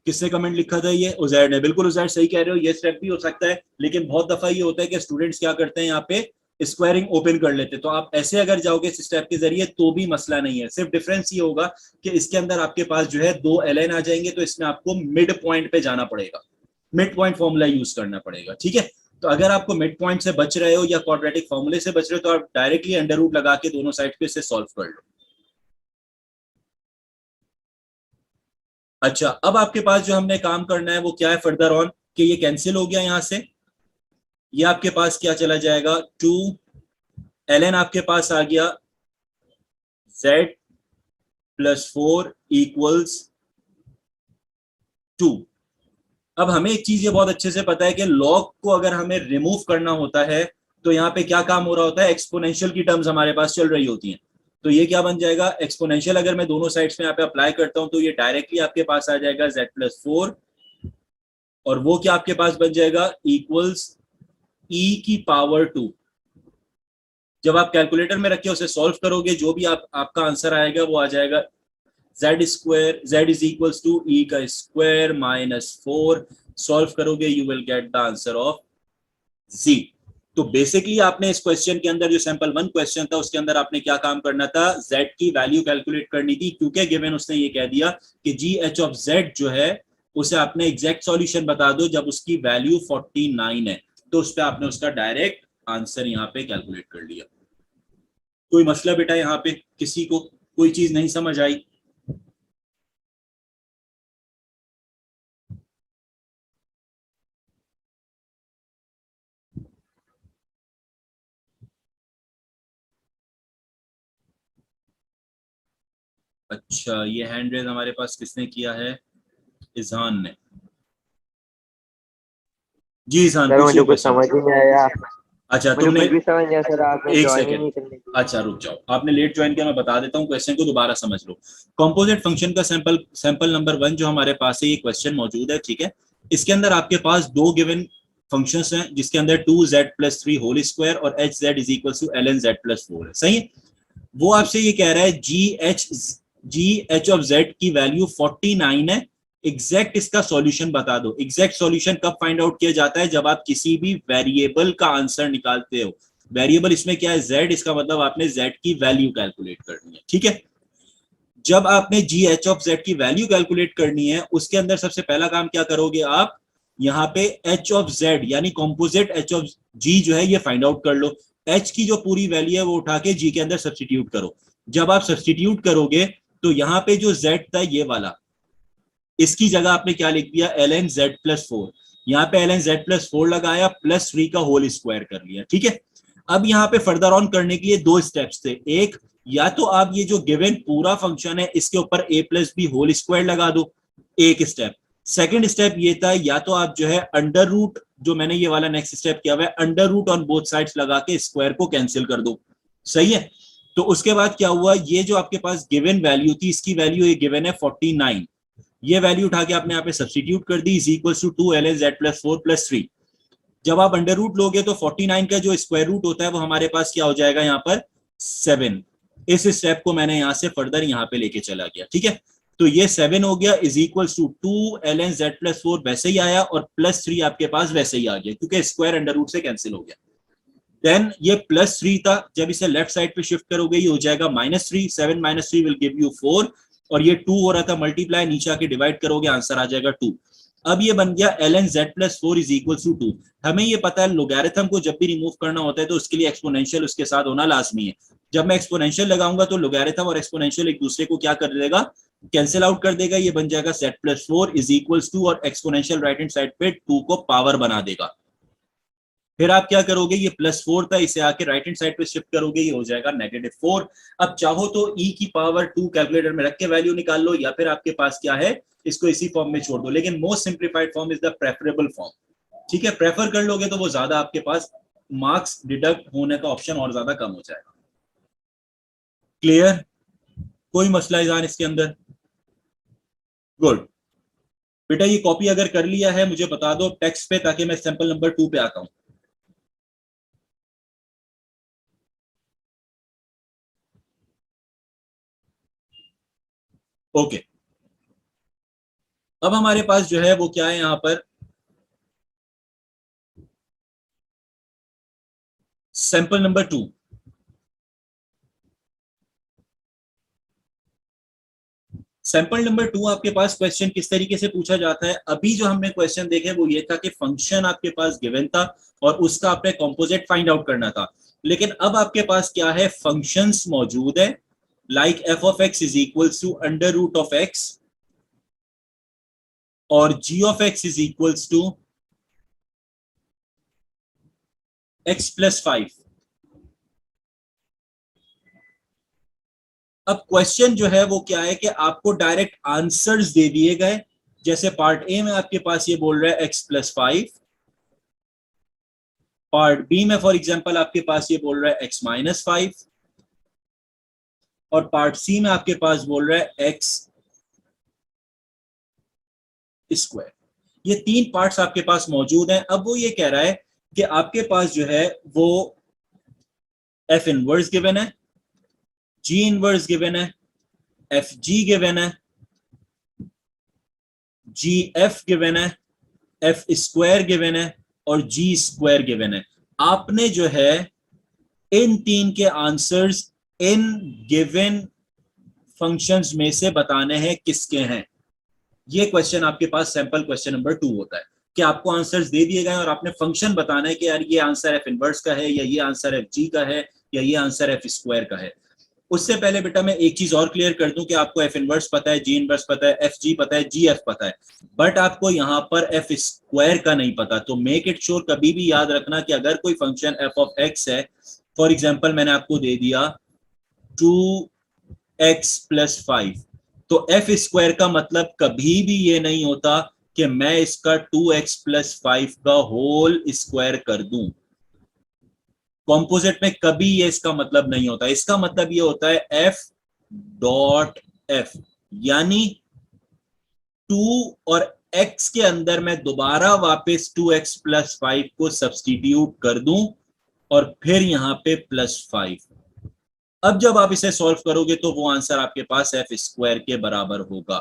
S1: किसने कमेंट लिखा था, ये उजैर ने, बिल्कुल उजैर सही कह रहे हो, ये स्टेप भी हो सकता है। लेकिन बहुत दफा ये होता है कि स्टूडेंट्स क्या करते हैं, यहाँ पे स्क्वायरिंग ओपन कर लेते, तो आप ऐसे अगर जाओगे इस स्टेप के जरिए तो भी मसला नहीं है। सिर्फ डिफरेंस ये होगा कि इसके अंदर आपके पास जो है 2 ln आ जाएंगे, तो इसमें आपको मिड पॉइंट पे जाना पड़ेगा, मिड पॉइंट फॉर्मूला यूज करना पड़ेगा। ठीक है, तो अगर आपको मिड पॉइंट से बच रहे हो या क्वाड्रेटिक फॉर्मूले से बच रहे हो तो आप डायरेक्टली अंडर रूट लगा के दोनों साइड पे इसे सॉल्व कर लो। अच्छा, अब आपके पास जो हमने काम करना है वो क्या है फर्दर ऑन, कि ये कैंसिल हो गया यहां से, ये आपके पास क्या चला जाएगा, 2 ln आपके पास आ गया z प्लस 4 इक्वल्स 2। अब हमें एक चीज ये बहुत अच्छे से पता है कि लॉग को अगर हमें रिमूव करना होता है तो यहाँ पे क्या काम हो रहा होता है, एक्सपोनेंशियल की टर्म्स हमारे पास चल रही होती हैं। तो ये क्या बन जाएगा, एक्सपोनेंशियल अगर मैं दोनों साइड्स में यहाँ पे अप्लाई करता हूं तो ये डायरेक्टली आपके पास आ जाएगा z प्लस 4, और वो क्या आपके पास बन जाएगा, इक्वल्स e की पावर 2। जब आप कैलकुलेटर में रख के उसे सॉल्व करोगे जो भी आपका आंसर आएगा वो आ जाएगा z square, z is equals to e का स्क्वायर माइनस 4। सॉल्व करोगे you will get the answer of z। तो बेसिकली आपने इस क्वेश्चन के अंदर जो सैंपल 1 क्वेश्चन था उसके अंदर आपने क्या काम करना था, z की वैल्यू कैलकुलेट करनी थी, क्योंकि गिवन उसने ये कह दिया कि जी एच ऑफ z जो है उसे आपने एग्जैक्ट सॉल्यूशन बता दो जब उसकी वैल्यू 49 है, तो उस पर आपने उसका डायरेक्ट आंसर यहाँ पे कैलकुलेट कर लिया। कोई मसला बेटा यहाँ पे किसी को कोई चीज नहीं समझ आई? अच्छा, ये हैंड रेज हमारे पास किसने किया है, इजहान ने। जी इजहान,
S2: सर मुझे
S1: पूछिए
S2: कुछ
S1: क्वेश्चन।
S2: समझ ही नहीं आया,
S1: अच्छा
S2: मुझे
S1: तुमने,
S2: कुछ भी समझ नहीं आया सर, आपने
S1: एक
S2: ज्वाइन ही
S1: सेकेंड,
S2: नहीं करने की।
S1: अच्छा रुक जाओ, आपने लेट ज्वाइन किया, मैं बता देता हूँ क्वेश्चन को, दोबारा समझ लो। कंपोजिट फंक्शन का सैंपल नंबर 1 जो हमारे पास है, ये क्वेश्चन मौजूद है। ठीक है, इसके अंदर आपके पास दो गिवन फंक्शंस हैं जिसके अंदर 2z प्लस 3 होल स्क्वायर और hz is equal to ln z plus 4 है। सही है, वो आपसे ये कह रहा है जी एच ऑफ z की वैल्यू 49 है एग्जैक्ट इसका सॉल्यूशन बता दो। एग्जैक्ट सॉल्यूशन कब फाइंड आउट किया जाता है? जब आप किसी भी वेरिएबल का आंसर निकालते हो। वेरिएबल इसमें क्या है? z, इसका मतलब आपने z की वैल्यू कैलकुलेट करनी है, ठीक है। जब आपने जी एच ऑफ z की वैल्यू कैलकुलेट करनी है, उसके अंदर सबसे पहला काम क्या करोगे आप? यहाँ पे h ऑफ z यानी कॉम्पोजिट h ऑफ g जो है ये फाइंड आउट कर लो। h की जो पूरी वैल्यू है वो उठा के g के अंदर सब्सटीट्यूट करो। जब आप सब्सटीट्यूट करोगे तो यहाँ पे जो z था ये वाला, इसकी जगह आपने क्या लिख दिया? ln z plus 4। यहाँ पे ln z प्लस 4 लगाया, प्लस 3 का होल स्क्वायर कर लिया, ठीक है। अब यहाँ पे फर्दर ऑन करने के लिए दो स्टेप्स थे। एक, या तो आप ये जो गिवन पूरा फंक्शन है इसके ऊपर a plus b whole square लगा दो, एक स्टेप। सेकंड स्टेप ये था, या तो आप जो है अंडर रूट, जो मैंने ये वाला नेक्स्ट स्टेप किया हुआ है, under root on both sides लगा के स्क्वायर को कैंसिल कर दो, सही है। तो उसके बाद क्या हुआ? ये जो आपके पास गिवन वैल्यू थी, इसकी वैल्यू ये गिवन है 49, ये वैल्यू उठा के आपने यहाँ पे सब्सटीट्यूट कर दी, is equal to 2 ln z plus 4 plus 3। जब आप अंडर रूट लोगे तो 49 का जो स्क्वायर रूट होता है वो हमारे पास क्या हो जाएगा? यहाँ पर 7। इस स्टेप को मैंने यहाँ से फर्दर यहाँ पे लेके चला गया, ठीक है। तो ये 7 हो गया, is equal to 2 ln z plus 4 वैसे ही आया, और प्लस 3 आपके पास वैसे ही आ गया क्योंकि स्क्वायर अंडर रूट से कैंसिल हो गया। देन ये प्लस 3 था, जब इसे लेफ्ट साइड पे शिफ्ट करोगे ये हो जाएगा -3। 7 - 3 विल गिव यू 4, और ये 2 हो रहा था मल्टीप्लाई, नीचे आके डिवाइड करोगे आंसर आ जाएगा 2। अब ये बन गया ln z plus 4 is equal to 2। हमें ये पता है लोगैरिथम को जब भी रिमूव करना होता है तो उसके लिए एक्सपोनेंशियल उसके साथ होना लाजमी है। जब मैं एक्सपोनेंशियल लगाऊंगा तो लोगैरिथम और एक्सपोनेंशियल एक दूसरे को क्या कर देगा? कैंसिल आउट कर देगा। ये बन जाएगा z plus 4 is equal to, और एक्सपोनेंशियल राइट हैंड साइड पे 2 को पावर बना देगा। फिर आप क्या करोगे? ये प्लस 4 था, इसे आके राइट हैंड साइड पे शिफ्ट करोगे, ये हो जाएगा -4। अब चाहो तो e की पावर 2 कैलकुलेटर में रख के वैल्यू निकाल लो, या फिर आपके पास क्या है, इसको इसी फॉर्म में छोड़ दो, लेकिन most simplified form is the preferable form, ठीक है। प्रेफर कर लोगे तो वो ज्यादा आपके पास मार्क्स डिडक्ट होने का ऑप्शन और ज्यादा कम हो जाएगा। क्लियर? कोई मसला इजान इसके अंदर? गुड बेटा, ये कॉपी अगर कर लिया है मुझे बता दो टेक्स्ट पे, ताकि मैं सैंपल नंबर 2 पे आता हूं। ओके, अब हमारे पास जो है वो क्या है यहां पर? Sample number 2। सैंपल नंबर 2 आपके पास क्वेश्चन किस तरीके से पूछा जाता है? अभी जो हमने क्वेश्चन देखे वो ये था कि फंक्शन आपके पास गिवन था और उसका आपने कॉम्पोजिट फाइंड आउट करना था। लेकिन अब आपके पास क्या है? फंक्शंस मौजूद है, like f of x is equal to under root of x, और g of x is equal to x plus 5। अब क्वेश्चन जो है वो क्या है कि आपको डायरेक्ट आंसर्स दे दिए गए। जैसे पार्ट ए में आपके पास ये बोल रहा है x प्लस 5, पार्ट बी में फॉर एग्जांपल आपके पास ये बोल रहा है x माइनस 5, और पार्ट सी में आपके पास बोल रहा है x स्क्वायर। ये 3 पार्ट्स आपके पास मौजूद हैं। अब वो ये कह रहा है कि आपके पास जो है वो f इनवर्स गिवन है, g इनवर्स गिवन है, fg गिवन है, gf गिवन है, f स्क्वायर गिवन है, और g स्क्वायर गिवन है। आपने जो है इन 3 के आंसर्स इन गिवन फंक्शंस में से बताने हैं किसके हैं। ये क्वेश्चन आपके पास सैंपल क्वेश्चन नंबर 2 होता है कि आपको आंसर्स दे दिए गए और आपने फंक्शन बताना है कि यार ये आंसर f इनवर्स का है, या ये आंसर fg का है, या ये आंसर f स्क्वायर का है। उससे पहले बेटा मैं एक चीज और क्लियर कर दूं कि आपको f इनवर्स पता है, g इनवर्स पता है, fg पता है, gf पता है, बट आपको यहाँ पर f स्क्वायर का नहीं पता। तो मेक इट श्योर, कभी भी याद रखना कि अगर कोई फंक्शन f ऑफ x है, फॉर एग्जांपल मैंने आपको दे दिया 2x प्लस 5, तो f स्क्वायर का मतलब कभी भी ये नहीं होता कि मैं इसका 2x प्लस 5 का होल स्क्वायर कर दूं। कॉम्पोजिट में कभी ये इसका मतलब नहीं होता। इसका मतलब ये होता है f डॉट f, यानी 2 और x के अंदर मैं दोबारा वापस 2x प्लस 5 को सब्सटीट्यूट कर दूं और फिर यहां पे प्लस 5। अब जब आप इसे सॉल्व करोगे तो वो आंसर आपके पास f स्क्वायर के बराबर होगा।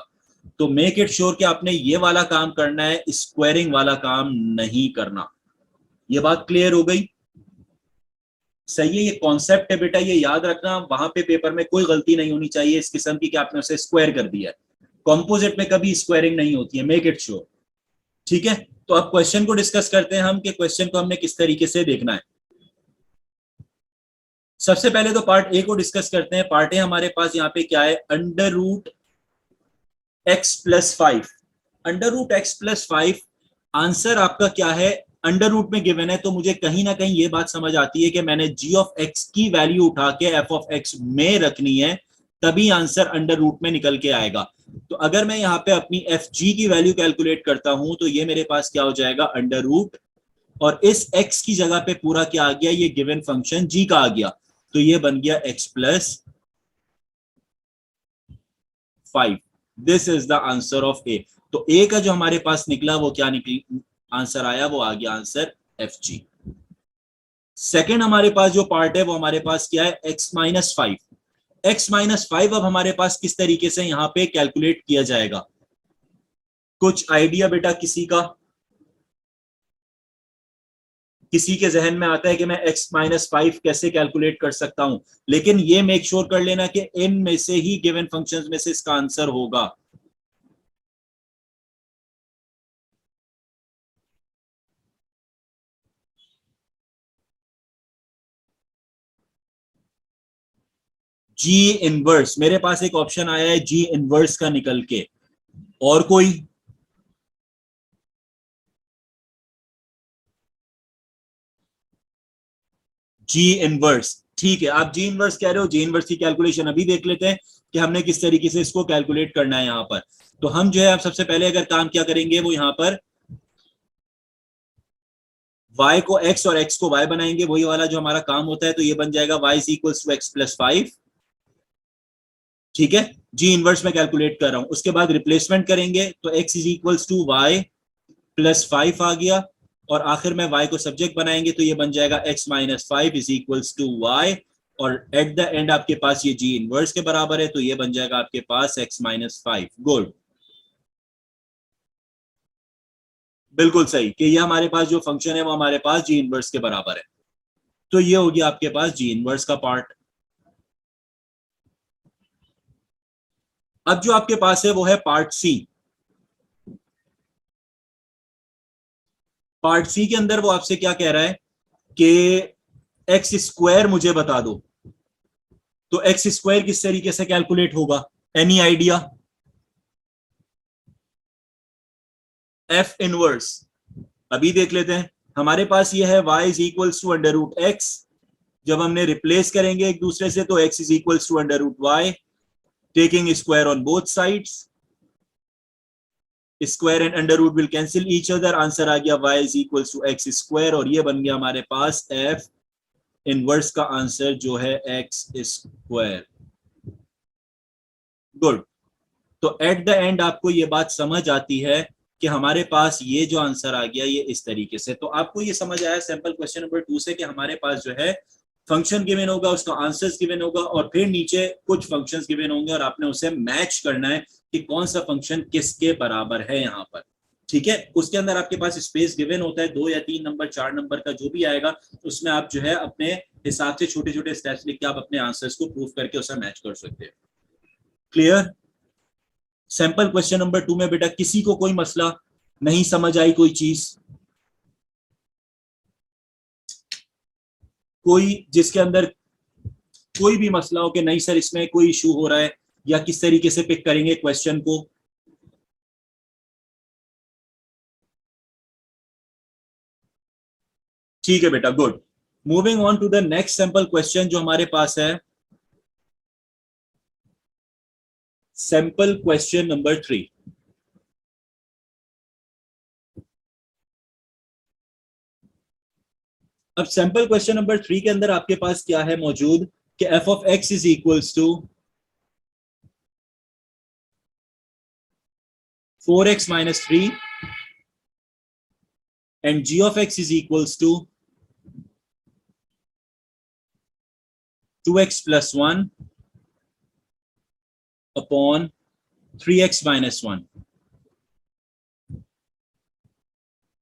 S1: तो मेक इट श्योर कि आपने ये वाला काम करना है, स्क्वायरिंग वाला काम नहीं करना। ये बात क्लियर हो गई? सही है, ये कॉन्सेप्ट है बेटा, ये याद रखना, वहां पे पेपर में कोई गलती नहीं होनी चाहिए इस किस्म की कि आपने उसे स्क्वायर कर दिया है। कॉम्पोजिट में कभी स्क्वायरिंग नहीं होती है, मेक इट श्योर। ठीक है, तो अब क्वेश्चन को डिस्कस करते हैं हम कि क्वेश्चन को हमने किस तरीके से देखना है। सबसे पहले तो पार्ट ए को डिस्कस करते हैं। पार्ट ए हमारे पास यहाँ पे क्या है, under root x plus 5। Under root x plus 5, answer आपका क्या है, अंडर रूट में गिवन है, तो मुझे कहीं ना कहीं ये बात समझ आती है कि मैंने जी ऑफ एक्स की वैल्यू उठा के एफ ऑफ एक्स में रखनी है, तभी आंसर अंडर रूट में निकल के आएगा। तो अगर मैं यहाँ पे अपनी एफ जी की वैल्यू कैलकुलेट करता हूं तो ये मेरे पास क्या हो जाएगा, अंडर रूट, और इस x की जगह पे पूरा क्या आ गया, ये गिवन फंक्शन g का आ गया, तो ये बन गया x plus 5। This is the answer of a. तो ए का जो हमारे पास निकला वो क्या निकली, आंसर आया, वो आ गया आंसर एफ जी। सेकेंड हमारे पास जो पार्ट है वो हमारे पास क्या है, x माइनस 5। x माइनस 5 अब हमारे पास किस तरीके से यहाँ पे कैलकुलेट किया जाएगा, कुछ आइडिया बेटा किसी का? किसी के जहन में आता है कि मैं x माइनस 5 कैसे कैलकुलेट कर सकता हूं? लेकिन ये मेक श्योर कर लेना कि इन में से ही गिवन फंक्शंस में से इसका आंसर होगा। जी इनवर्स, मेरे पास एक ऑप्शन आया है जी इनवर्स का निकल के, और कोई? जी इनवर्स, ठीक है, आप जी इनवर्स कह रहे हो। जी इनवर्स की कैलकुलेशन अभी देख लेते हैं कि हमने किस तरीके से इसको कैलकुलेट करना है यहाँ पर। तो हम जो है आप सबसे पहले अगर काम क्या करेंगे वो यहाँ पर y को x और x को y बनाएंगे, वही वाला जो हमारा काम होता है। तो ये बन जाएगा y is equal to x plus 5। ठीक है, जी इनवर्स में कैलकुलेट कर रहा हूं, उसके बाद रिप्लेसमेंट करेंगे तो x is equal to y plus 5 आ गया, और आखिर में y को सब्जेक्ट बनाएंगे तो ये बन जाएगा x minus 5 is equal to y, और एट द एंड आपके पास ये जी इनवर्स के बराबर है, तो ये बन जाएगा आपके पास x माइनस 5। गुड, बिल्कुल सही कि ये हमारे पास जो फंक्शन है वो हमारे पास जी इनवर्स के बराबर है। तो ये हो गया आपके पास जी इनवर्स का पार्ट। अब जो आपके पास है वो है पार्ट सी। पार्ट सी के अंदर वो आपसे क्या कह रहा है कि एक्स स्क्वायर मुझे बता दो। तो एक्स स्क्वायर किस तरीके से कैलकुलेट होगा, एनी आइडिया? एफ इनवर्स अभी देख लेते हैं। हमारे पास ये है y is equal to under root x, जब हमने रिप्लेस करेंगे एक दूसरे से तो x is equal to under root y, taking square on both sides, square and under root will cancel each other, answer आ गया y is equal to x square, और ये बन गया हमारे पास f इनवर्स का आंसर जो है एक्स स्क्वायर। गुड, तो एट द एंड आपको ये बात समझ आती है कि हमारे पास ये जो आंसर आ गया ये इस तरीके से। तो आपको ये समझ आया सैंपल क्वेश्चन नंबर 2 से कि हमारे पास जो है फंक्शन गिवन होगा, उसका आंसर्स गिवन होगा, और फिर नीचे कुछ फंक्शंस गिवन होंगे और आपने उसे मैच करना है कि कौन सा फंक्शन किसके बराबर है यहाँ पर। ठीक है, उसके अंदर आपके पास स्पेस गिवन होता है, 2 या 3 नंबर 4 नंबर का जो भी आएगा, उसमें आप जो है अपने हिसाब से छोटे छोटे स्टेप्स लिख के आप अपने आंसर्स को प्रूव करके उसे मैच कर सकते हैं। क्लियर? सैंपल क्वेश्चन नंबर 2 में बेटा किसी को कोई मसला नहीं समझ आई, कोई चीज, कोई जिसके अंदर कोई भी मसला हो कि नहीं सर इसमें कोई इशू हो रहा है, या किस तरीके से पिक करेंगे क्वेश्चन को? ठीक है बेटा, good. Moving on to the next sample question जो हमारे पास है, सैंपल क्वेश्चन नंबर 3। अब सैंपल क्वेश्चन नंबर 3 के अंदर आपके पास क्या है मौजूद कि f of x is equals to 4x minus 3 and g of x is equals to 2x plus 1 upon 3x minus 1।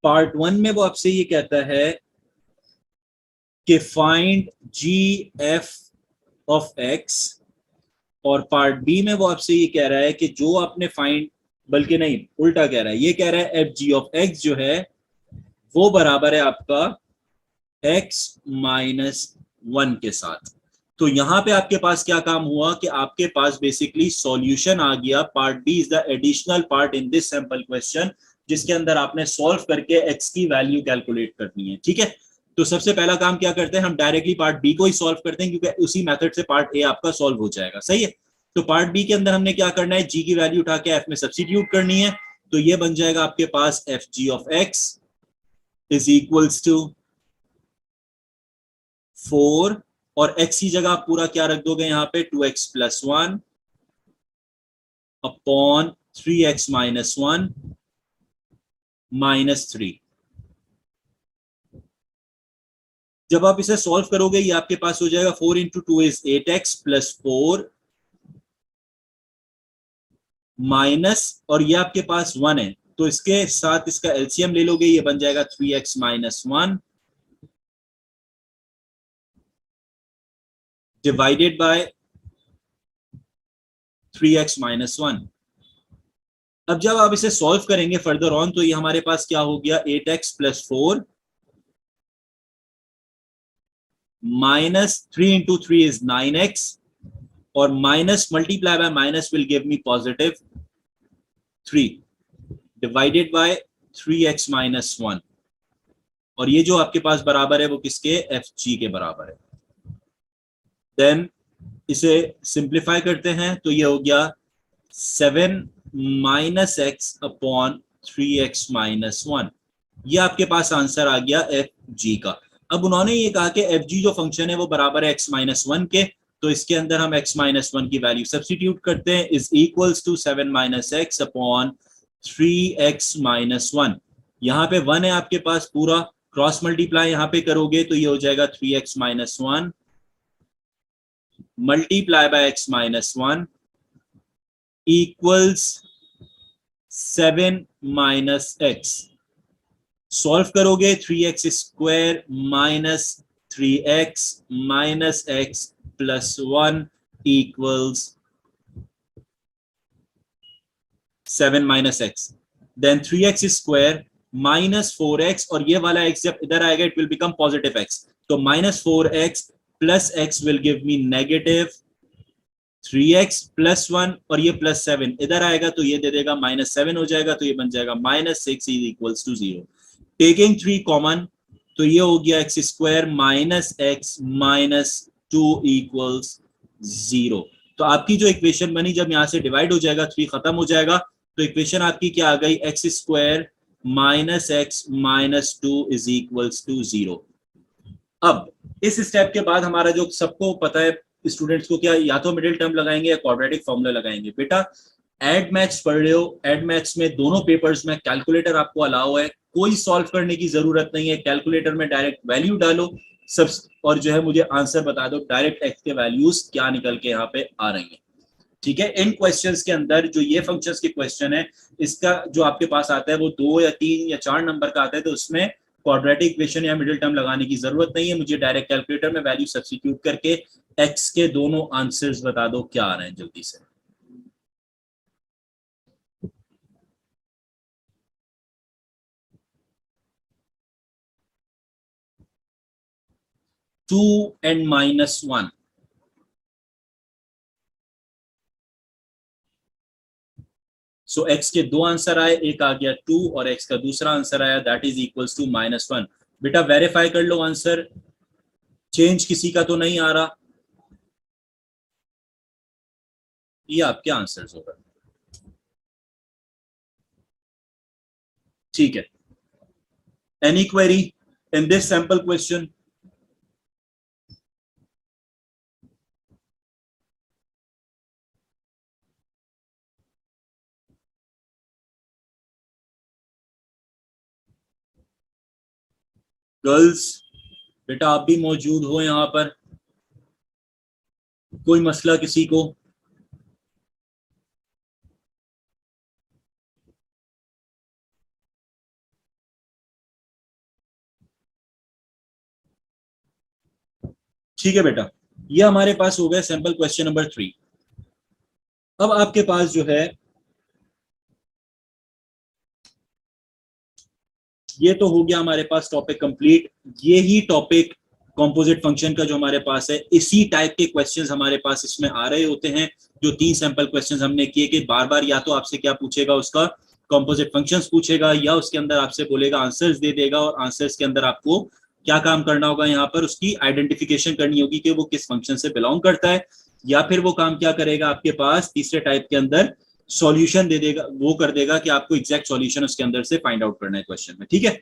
S1: Part 1 में वो आपसे ये कहता है कि find g f of x, और पार्ट बी में वो आपसे ये कह रहा है कि जो आपने फाइंड, बल्कि नहीं उल्टा कह रहा है, ये कह रहा है एफ जी ऑफ एक्स जो है वो बराबर है आपका x माइनस 1 के साथ। तो यहां पे आपके पास क्या काम हुआ कि आपके पास बेसिकली सॉल्यूशन आ गया। Part b is the additional part in this sample question, जिसके अंदर आपने सॉल्व करके x की वैल्यू कैलकुलेट करनी है। ठीक है, तो सबसे पहला काम क्या करते हैं, हम डायरेक्टली पार्ट बी को ही सॉल्व करते हैं, क्योंकि उसी मेथड से पार्ट ए आपका सॉल्व हो जाएगा। सही है, तो पार्ट बी के अंदर हमने क्या करना है, g की वैल्यू उठा के f में सब्स्टिट्यूट करनी है। तो ये बन जाएगा आपके पास f g of x is equals to 4, और x की जगह आप पूरा क्या रख दोगे यहाँ पे, 2x plus 1 upon 3x minus 1 minus 3। जब आप इसे सॉल्व करोगे ये आपके पास हो जाएगा 4 into 2 is 8x plus 4 minus, और ये आपके पास 1 है तो इसके साथ इसका एलसीएम ले लोगे, ये बन जाएगा 3x minus 1 divided by 3x minus 1। अब जब आप इसे सॉल्व करेंगे फर्दर ऑन, तो ये हमारे पास क्या हो गया, 8x plus 4 minus 3 into 3 is 9x, और minus multiply by minus will give me positive 3 divided by 3x minus 1, और ये जो आपके पास बराबर है वो किसके, एफ जी के बराबर है। देन इसे सिंप्लीफाई करते हैं तो ये हो गया 7 minus x upon 3x minus 1। ये आपके पास आंसर आ गया एफ जी का। अब उन्होंने ये कहा कि एफ जी जो फंक्शन है वो बराबर है x माइनस 1 के, तो इसके अंदर हम x माइनस 1 की वैल्यू सब्स्टिट्यूट करते हैं, is equals to 7 minus x upon 3x minus 1। यहाँ पे 1 है आपके पास, पूरा क्रॉस मल्टीप्लाई यहाँ पे करोगे तो ये हो जाएगा 3x minus 1 multiply by x minus 1 equals 7 minus x. Solve करोगे 3x square minus 3x minus x plus 1 equals 7 minus x. Then 3x square minus 4x, और ये वाला x जब इधर आएगा it will become positive x, तो minus 4x plus x will give me negative 3x plus 1, और ये प्लस 7 इधर आएगा तो ये दे देगा माइनस 7 हो जाएगा, तो ये बन जाएगा minus 6 is equals to 0। Taking 3 common तो ये हो गया x square minus x minus 2 equals 0। तो आपकी जो इक्वेशन बनी, जब यहां से डिवाइड हो जाएगा 3 खत्म हो जाएगा, तो इक्वेशन आपकी क्या आ गई, x square minus x minus 2 is equals to 0। अब इस स्टेप के बाद हमारा जो सबको पता है स्टूडेंट्स को, क्या या तो मिडिल टर्म लगाएंगे या क्वाड्रेटिक फॉर्मूला लगाएंगे। बेटा एड मैथ्स पढ़ रहे हो, एड मैथ्स में दोनों पेपर्स में कैलकुलेटर आपको अलाउ है, कोई सॉल्व करने की जरूरत नहीं है, कैलकुलेटर में डायरेक्ट वैल्यू डालो सब, और जो है मुझे आंसर बता दो डायरेक्ट एक्स के वैल्यूज क्या निकल के यहाँ पे आ रही हैं। ठीक है, इन क्वेश्चंस के अंदर जो ये फंक्शंस के क्वेश्चन है, इसका जो आपके पास आता है वो 2 या 3 या 4 नंबर का आता है, तो उसमें क्वाड्रेटिक इक्वेशन या मिडिल टर्म लगाने की जरूरत नहीं है, मुझे डायरेक्ट कैलकुलेटर में वैल्यू सब्स्टिट्यूट करके एक्स के दोनों आंसर्स बता दो क्या आ रहे हैं जल्दी से। Two and minus 1, so x के दो आंसर आए, एक आ गया 2 और x का दूसरा आंसर आया that is equals to minus 1। बेटा वेरीफाई कर लो आंसर, चेंज किसी का तो नहीं आ रहा, ये आपके आंसर्स होगा। ठीक है, any query in this sample question? Girls बेटा आप भी मौजूद हो यहाँ पर, कोई मसला किसी को? ठीक है बेटा, ये हमारे पास हो गया सैंपल क्वेश्चन नंबर 3। अब आपके पास जो है ये तो हो गया हमारे पास टॉपिक कंप्लीट। ये ही टॉपिक कंपोजिट फंक्शन का जो हमारे पास है, इसी टाइप के क्वेश्चंस हमारे पास इसमें आ रहे होते हैं। जो 3 सैंपल क्वेश्चंस हमने किए कि बार बार या तो आपसे क्या पूछेगा, उसका कंपोजिट फंक्शंस पूछेगा, या उसके अंदर आपसे बोलेगा आंसर्स दे देगा, और आंसर्स के अंदर आपको क्या काम करना होगा, यहाँ पर उसकी आइडेंटिफिकेशन करनी होगी कि वो किस फंक्शन से बिलोंग करता है। या फिर वो काम क्या करेगा आपके पास तीसरे टाइप के अंदर, सॉल्यूशन दे देगा, वो कर देगा कि आपको एग्जैक्ट सॉल्यूशन उसके अंदर से फाइंड आउट करना है क्वेश्चन में। ठीक है,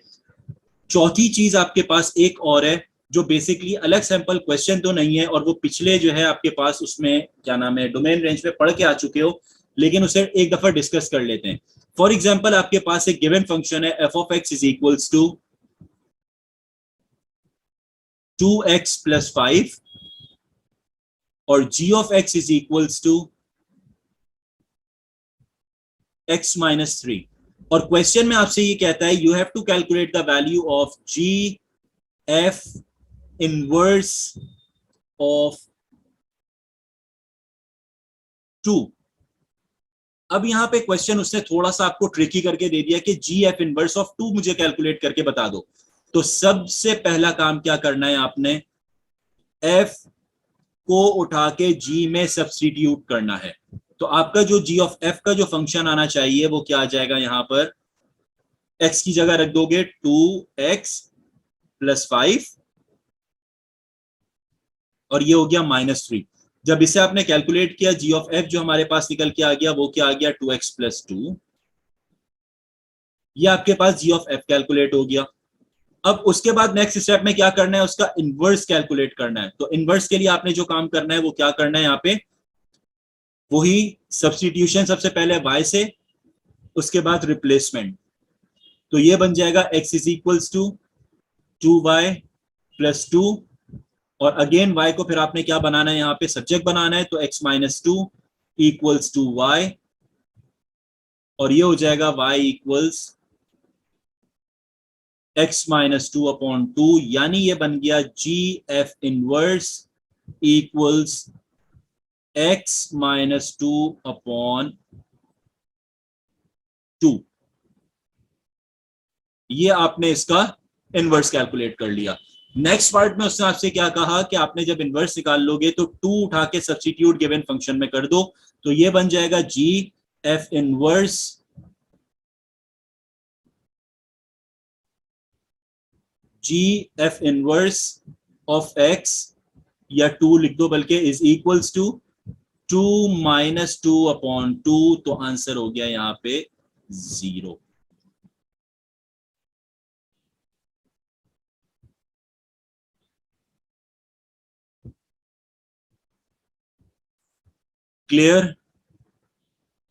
S1: चौथी चीज आपके पास एक और है जो बेसिकली अलग सैंपल क्वेश्चन तो नहीं है, और वो पिछले जो है आपके पास उसमें क्या नाम है डोमेन रेंज में पढ़ के आ चुके हो, लेकिन उसे एक दफा डिस्कस कर लेते हैं। फॉर एग्जाम्पल आपके पास एक गिवन फंक्शन है f of x is equals to 2x plus 5 और g of x is equals to x minus 3। और क्वेश्चन में आपसे ये कहता है you have to calculate the value of g f inverse of 2। अब यहां पे क्वेश्चन उसने थोड़ा सा आपको ट्रिकी करके दे दिया कि जी एफ इनवर्स ऑफ 2 मुझे कैलकुलेट करके बता दो। तो सबसे पहला काम क्या करना है, आपने एफ को उठा के जी में सब्स्टिट्यूट करना है। तो आपका जो जी ऑफ एफ का जो फंक्शन आना चाहिए वो क्या आ जाएगा, यहां पर एक्स की जगह रख दोगे 2x प्लस 5 और ये हो गया माइनस 3। जब इसे आपने कैलकुलेट किया, जी ऑफ एफ जो हमारे पास निकल के आ गया वो क्या आ गया 2x प्लस 2। ये आपके पास जी ऑफ एफ कैलकुलेट हो गया। अब उसके बाद नेक्स्ट स्टेप में क्या करना है, उसका इनवर्स कैलकुलेट करना है। तो इनवर्स के लिए आपने जो काम करना है वो क्या करना है, यहाँ पे वही सब्स्टिट्यूशन, सबसे पहले y से, उसके बाद रिप्लेसमेंट। तो ये बन जाएगा x is equals to 2y plus 2, और अगेन y को फिर आपने क्या बनाना है, यहाँ पे सब्जेक्ट बनाना है, तो x minus 2 equals to y, और ये हो जाएगा y equals x minus 2 upon 2, यानी ये बन गया g f inverse equals x minus 2 upon 2। ये आपने इसका इनवर्स कैलकुलेट कर लिया। नेक्स्ट पार्ट में उसने आपसे क्या कहा कि आपने जब इनवर्स निकाल लोगे तो 2 उठा के सब्स्टिट्यूट गिवन फंक्शन में कर दो। तो ये बन जाएगा g f inverse of x, या 2 लिख दो बल्कि, is equals to 2 minus 2 upon 2। तो आंसर हो गया यहां पे 0। क्लियर?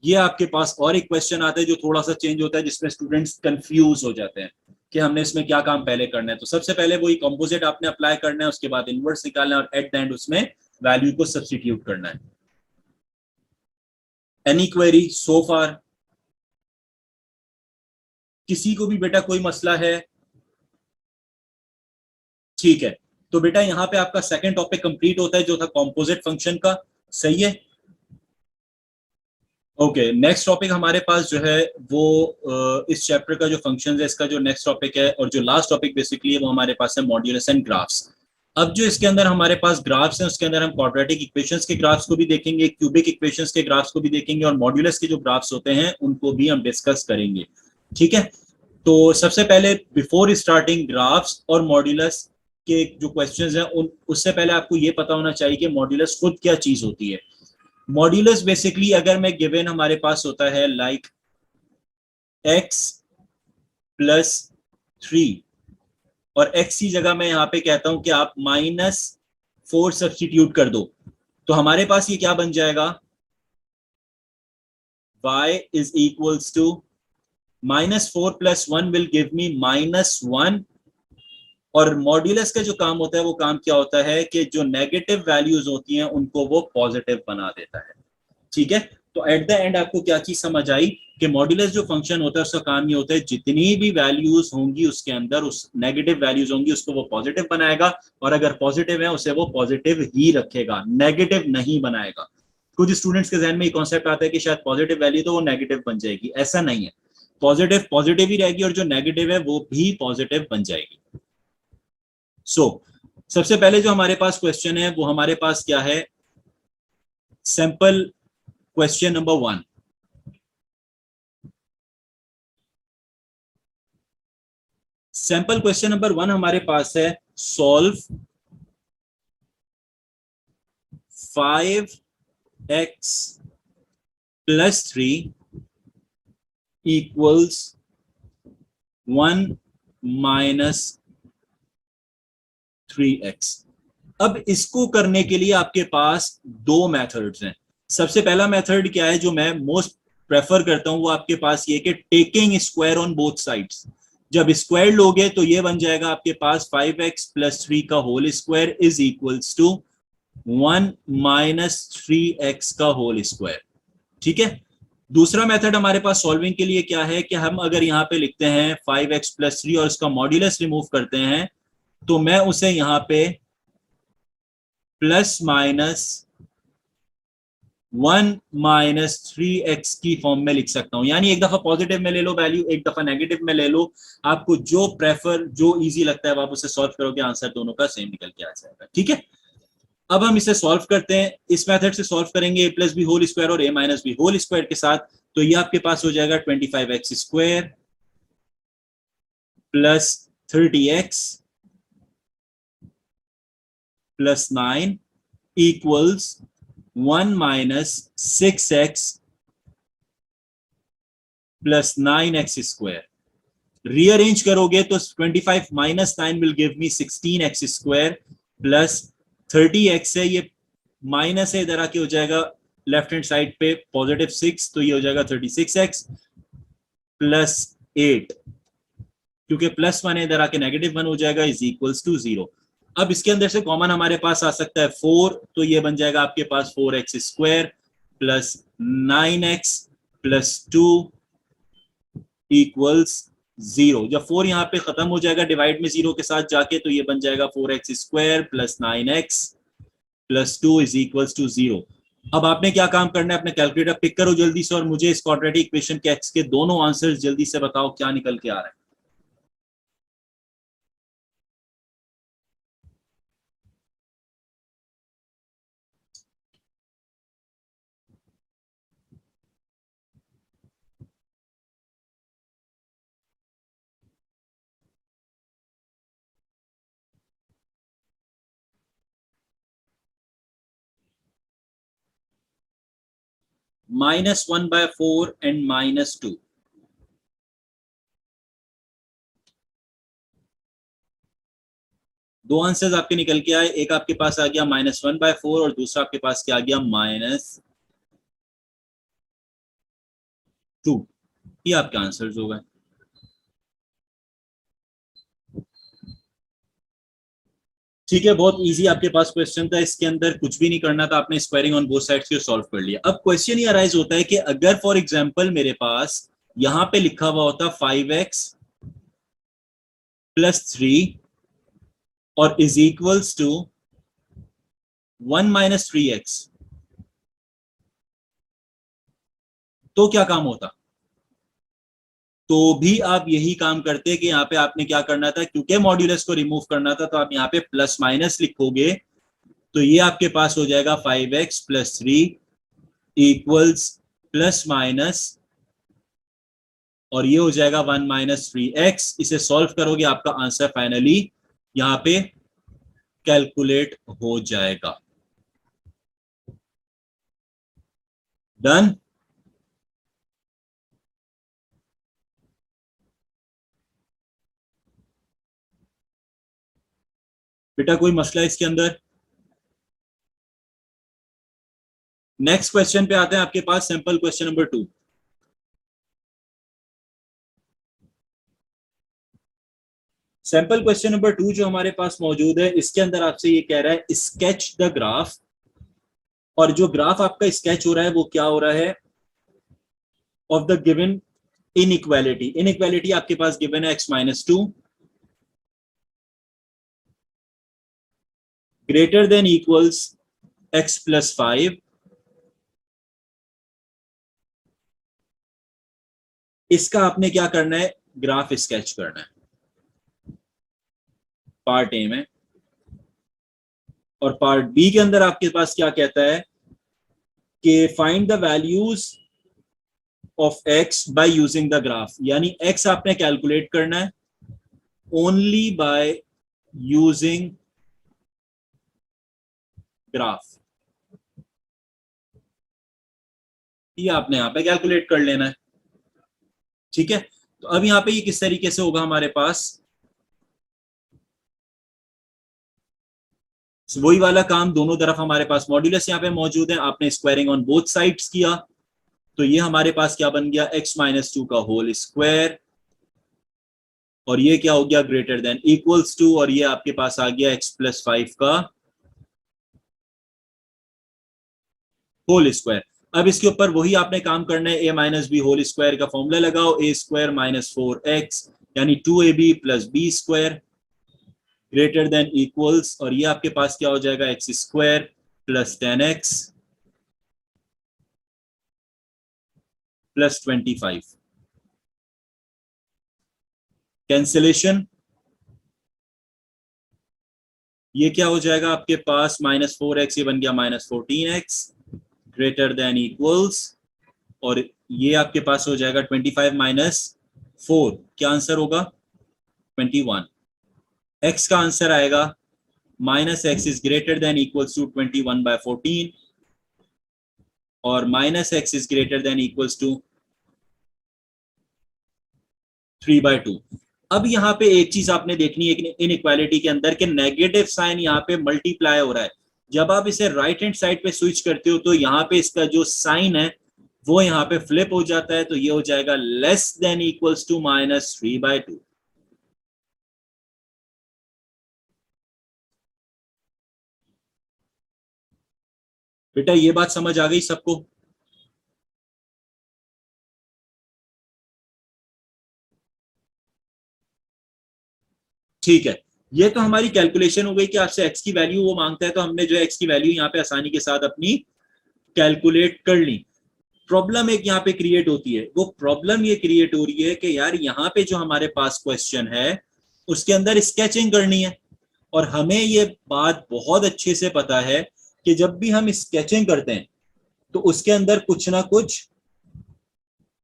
S1: ये आपके पास और एक क्वेश्चन आता है जो थोड़ा सा चेंज होता है, जिसमें स्टूडेंट्स कंफ्यूज हो जाते हैं कि हमने इसमें क्या काम पहले करना है। तो सबसे पहले वही कंपोजिट आपने अप्लाई करना है, उसके बाद इनवर्स निकालना है, और एट द एंड उसमें वैल्यू को सब्स्टिट्यूट करना है। एनी क्वेरी सो फार? किसी को भी बेटा कोई मसला है? ठीक है, तो बेटा यहाँ पे आपका सेकंड टॉपिक कंप्लीट होता है जो था कंपोजिट फंक्शन का। सही है, ओके। नेक्स्ट टॉपिक हमारे पास जो है वो इस चैप्टर का जो फंक्शंस है इसका जो नेक्स्ट टॉपिक है, और जो लास्ट टॉपिक बेसिकली है वो हमारे पास है मॉड्यूलस एंड ग्राफ्स। अब जो इसके अंदर हमारे पास ग्राफ्स हैं उसके अंदर हम क्वाड्रेटिक इक्वेशंस के ग्राफ्स को भी देखेंगे, क्यूबिक इक्वेशंस के ग्राफ्स को भी देखेंगे, और मॉड्यूलस के जो ग्राफ्स होते हैं उनको भी हम डिस्कस करेंगे। ठीक है, तो सबसे पहले बिफोर स्टार्टिंग ग्राफ्स और मॉड्यूलस के जो क्वेश्चंस हैं उन उससे पहले आपको ये पता होना चाहिए कि मॉड्यूलस खुद क्या चीज होती है। मॉड्यूलस बेसिकली अगर मैं गिवन हमारे पास होता है लाइक x प्लस 3, और x की जगह मैं यहां पे कहता हूं कि आप -4 सब्स्टिट्यूट कर दो, तो हमारे पास ये क्या बन जाएगा, y is equals to -4 plus 1 will give me -1। और मॉड्यूलस का जो काम होता है वो काम क्या होता है कि जो नेगेटिव वैल्यूज होती हैं उनको वो पॉजिटिव बना देता है। ठीक है, तो एट द एंड आपको क्या चीज समझ आई कि मॉड्यूलस जो फंक्शन होता है उसका काम ये होता है जितनी भी वैल्यूज होंगी उसके अंदर, उस नेगेटिव वैल्यूज होंगी उसको वो पॉजिटिव बनाएगा, और अगर पॉजिटिव है उसे वो पॉजिटिव ही रखेगा, नेगेटिव नहीं बनाएगा। कुछ स्टूडेंट्स के जहन में ये कॉन्सेप्ट आता है कि शायद पॉजिटिव वैल्यू तो वो नेगेटिव बन जाएगी, ऐसा नहीं है। पॉजिटिव पॉजिटिव ही रहेगी और जो नेगेटिव है वो भी पॉजिटिव बन जाएगी। सबसे पहले जो हमारे पास क्वेश्चन है वो हमारे पास क्या है, sample question number 1। Sample question number 1 हमारे पास है, सॉल्व 5x + 3 equals 1 - 3x। अब इसको करने के लिए आपके पास दो मेथड्स हैं। सबसे पहला मेथड क्या है जो मैं मोस्ट प्रेफर करता हूं, वो आपके पास ये कि taking square on both sides. जब स्क्वायर लोगे तो ये बन जाएगा आपके पास 5x + 3 का whole square is equals to 1 - 3x का होल स्क्वायर। ठीक है। दूसरा मेथड हमारे पास सॉल्विंग के लिए क्या है कि हम अगर यहाँ पे लिखते हैं 5x + 3 और इसका मॉड्यूलस रिमूव करते हैं, तो मैं उसे यहाँ पे ±1 - 3x की फॉर्म में लिख सकता हूं। यानी एक दफा पॉजिटिव में ले लो वैल्यू, एक दफा नेगेटिव में ले लो, आपको जो इजी लगता है आप उसे सॉल्व करोगे, आंसर दोनों का सेम निकल के आ जाएगा। ठीक है। अब हम इसे सॉल्व करते हैं। इस मेथड से सॉल्व करेंगे a + b होल स्क्वायर और a - b होल स्क्वायर के साथ, तो ये आपके पास हो जाएगा 25x square + 30x + 9 equals 1 - 6x + 9x square. Rearrange करोगे तो 25 - 9 will give me 16x square plus 30x है, ये माइनस है, इधर आके हो जाएगा लेफ्ट हैंड साइड पे +6, तो ये हो जाएगा 36x + 8, क्योंकि +1 है इधर आके -1 हो जाएगा, इज इक्वल्स टू 0। अब इसके अंदर से कॉमन हमारे पास आ सकता है 4, तो ये बन जाएगा आपके पास 4x स्क्वायर + 9x + 2 इक्वल्स 0। जब 4 यहाँ पे खत्म हो जाएगा डिवाइड में 0 के साथ जाके, तो ये बन जाएगा 4x square + 9x + 2 is equals to 0। अब आपने क्या काम करना है, अपने कैलकुलेटर पिक करो जल्दी से और मुझे इस क्वाड्रेटिक इक्वेशन के x के दोनों आंसर्स जल्दी से बताओ क्या निकल के आ रहा है। -1/4 एंड -2। दो आंसर्स आपके निकल के आए, एक आपके पास आ गया -1/4 और दूसरा आपके पास क्या आ गया -2। ये आपके आंसर्स हो गए। ठीक है, बहुत इजी आपके पास क्वेश्चन था, इसके अंदर कुछ भी नहीं करना था, आपने स्क्वायरिंग ऑन बोथ साइड्स को सॉल्व कर लिया। अब क्वेश्चन ये अराइज होता है कि अगर फॉर एग्जांपल मेरे पास यहां पे लिखा हुआ होता 5x + 3 और इज इक्वल्स टू 1 - 3x, तो क्या काम होता? तो भी आप यही काम करते कि यहाँ पे आपने क्या करना था, क्योंकि मॉड्यूलस को रिमूव करना था, तो आप यहाँ पे प्लस माइनस लिखोगे, तो ये आपके पास हो जाएगा 5x + 3 इक्वल्स ±, और ये हो जाएगा 1 - 3x। इसे सॉल्व करोगे आपका आंसर फाइनली यहाँ पे कैलकुलेट हो जाएगा। डन। बेटा कोई मसला है इसके अंदर? नेक्स्ट क्वेश्चन पे आते हैं आपके पास, simple question number 2। Sample question number 2 जो हमारे पास मौजूद है, इसके अंदर आपसे ये कह रहा है स्केच द ग्राफ, और जो ग्राफ आपका स्केच हो रहा है वो क्या हो रहा है, of the given inequality. Inequality आपके पास गिवन है x-2 greater than equals x+5। इसका आपने क्या करना है, ग्राफ स्केच करना है पार्ट ए में, और पार्ट बी के अंदर आपके पास क्या कहता है कि find the values of x by using the graph, यानी x आपने कैलकुलेट करना है ओनली बाय यूजिंग ग्राफ। ये आपने यहां पे कैलकुलेट कर लेना है, ठीक है। तो अब यहां पे ये किस तरीके से होगा हमारे पास, वही वाला काम, दोनों तरफ हमारे पास मॉड्यूलस यहाँ पे मौजूद है, आपने स्क्वायरिंग ऑन बोथ साइड्स किया, तो ये हमारे पास क्या बन गया, x-2 का होल स्क्वायर, और ये क्या हो गया, ग्रेटर देन इक्वल्स टू, और ये आपके पास आ गया x+5 का होल स्क्वायर। अब इसके ऊपर वही आपने काम करना है, a-b होल स्क्वायर का फॉर्मूला लगाओ, a² - 4x यानी 2ab + b² greater than equals, और ये आपके पास क्या हो जाएगा, x² + 10x + 25। कैंसिलेशन, ये क्या हो जाएगा आपके पास, -4x, ये बन गया -14x ग्रेटर देन इक्वल्स, और ये आपके पास हो जाएगा 25 - 4, क्या आंसर होगा, 21। x का आंसर आएगा -x is greater than equals to 21/14, और -x is greater than equals to 3/2। अब यहाँ पे एक चीज आपने देखनी है इनइक्वालिटी के अंदर कि नेगेटिव साइन यहाँ पे मल्टीप्लाई हो रहा है। जब आप इसे राइट हैंड साइड पे स्विच करते हो तो यहाँ पे इसका जो साइन है वो यहाँ पे फ्लिप हो जाता है, तो ये हो जाएगा लेस देन इक्वल्स टू -3/2। बेटा ये बात समझ आ गई सबको? ठीक है, ये तो हमारी कैलकुलेशन हो गई कि आपसे x की वैल्यू वो मांगता है, तो हमने जो x की वैल्यू यहाँ पे आसानी के साथ अपनी कैलकुलेट कर ली। प्रॉब्लम एक यहाँ पे क्रिएट होती है, वो प्रॉब्लम ये क्रिएट हो रही है कि यार यहाँ पे जो हमारे पास क्वेश्चन है उसके अंदर स्केचिंग करनी है, और हमें ये बात बहुत अच्छे से पता है कि जब भी हम स्केचिंग करते हैं तो उसके अंदर कुछ ना कुछ,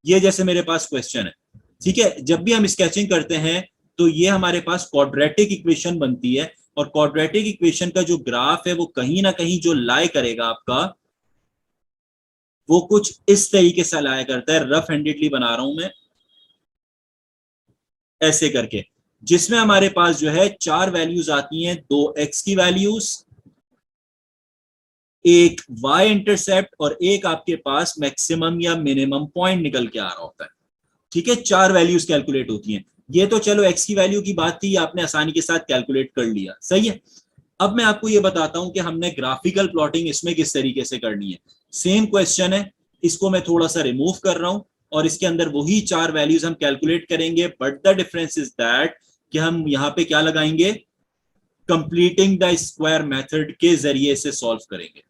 S1: ये जैसे मेरे पास क्वेश्चन है, ठीक है, जब भी हम स्केचिंग करते हैं तो ये हमारे पास क्वाड्रेटिक इक्वेशन बनती है, और क्वाड्रेटिक इक्वेशन का जो ग्राफ है वो कहीं ना कहीं जो लाई करेगा आपका, वो कुछ इस तरीके से लाया करता है, रफ हैंडेडली बना रहा हूं मैं ऐसे करके, जिसमें हमारे पास जो है चार वैल्यूज आती हैं, दो x की वैल्यूज, एक y इंटरसेप्ट, और एक आपके पास मैक्सिमम या मिनिमम पॉइंट निकल के आ रहा होता है, ठीक है। चार वैल्यूज कैलकुलेट होती हैं। ये तो चलो x की वैल्यू की बात थी, आपने आसानी के साथ कैलकुलेट कर लिया, सही है। अब मैं आपको ये बताता हूं कि हमने ग्राफिकल प्लॉटिंग इसमें किस तरीके से करनी है। सेम क्वेश्चन है, इसको मैं थोड़ा सा रिमूव कर रहा हूं, और इसके अंदर वही चार वैल्यूज हम कैलकुलेट करेंगे, but the difference is that कि हम यहाँ पे क्या लगाएंगे, कंप्लीटिंग द स्क्वायर मेथड के जरिए से सॉल्व करेंगे।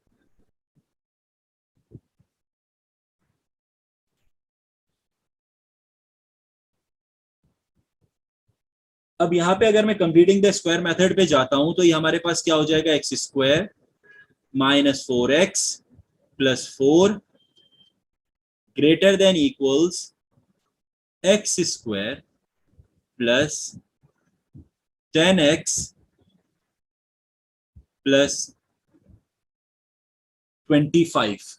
S1: अब यहाँ पे अगर मैं कंप्लीटिंग द स्क्वायर मेथड पे जाता हूं तो ये हमारे पास क्या हो जाएगा, x² -4x + 4 greater than equals x² + 10x + 25।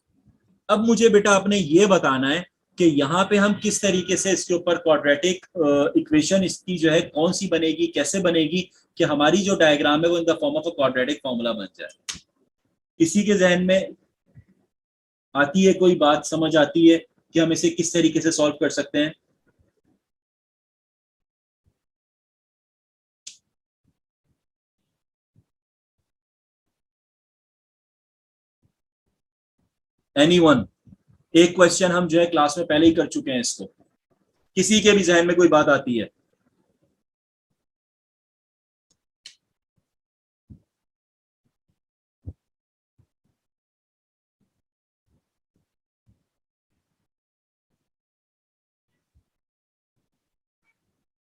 S1: अब मुझे बेटा आपने ये बताना है कि यहाँ पे हम किस तरीके से इसके ऊपर क्वाड्रेटिक इक्वेशन इसकी जो है कौन सी बनेगी, कैसे बनेगी कि हमारी जो डायग्राम है वो इन the form of a quadratic formula बन जाए। किसी के जहन में आती है कोई बात, समझ आती है कि हम इसे किस तरीके से सॉल्व कर सकते हैं? एनीवन? एक क्वेश्चन हम जो है क्लास में पहले ही कर चुके हैं इसको। किसी के भी जहन में कोई बात आती है?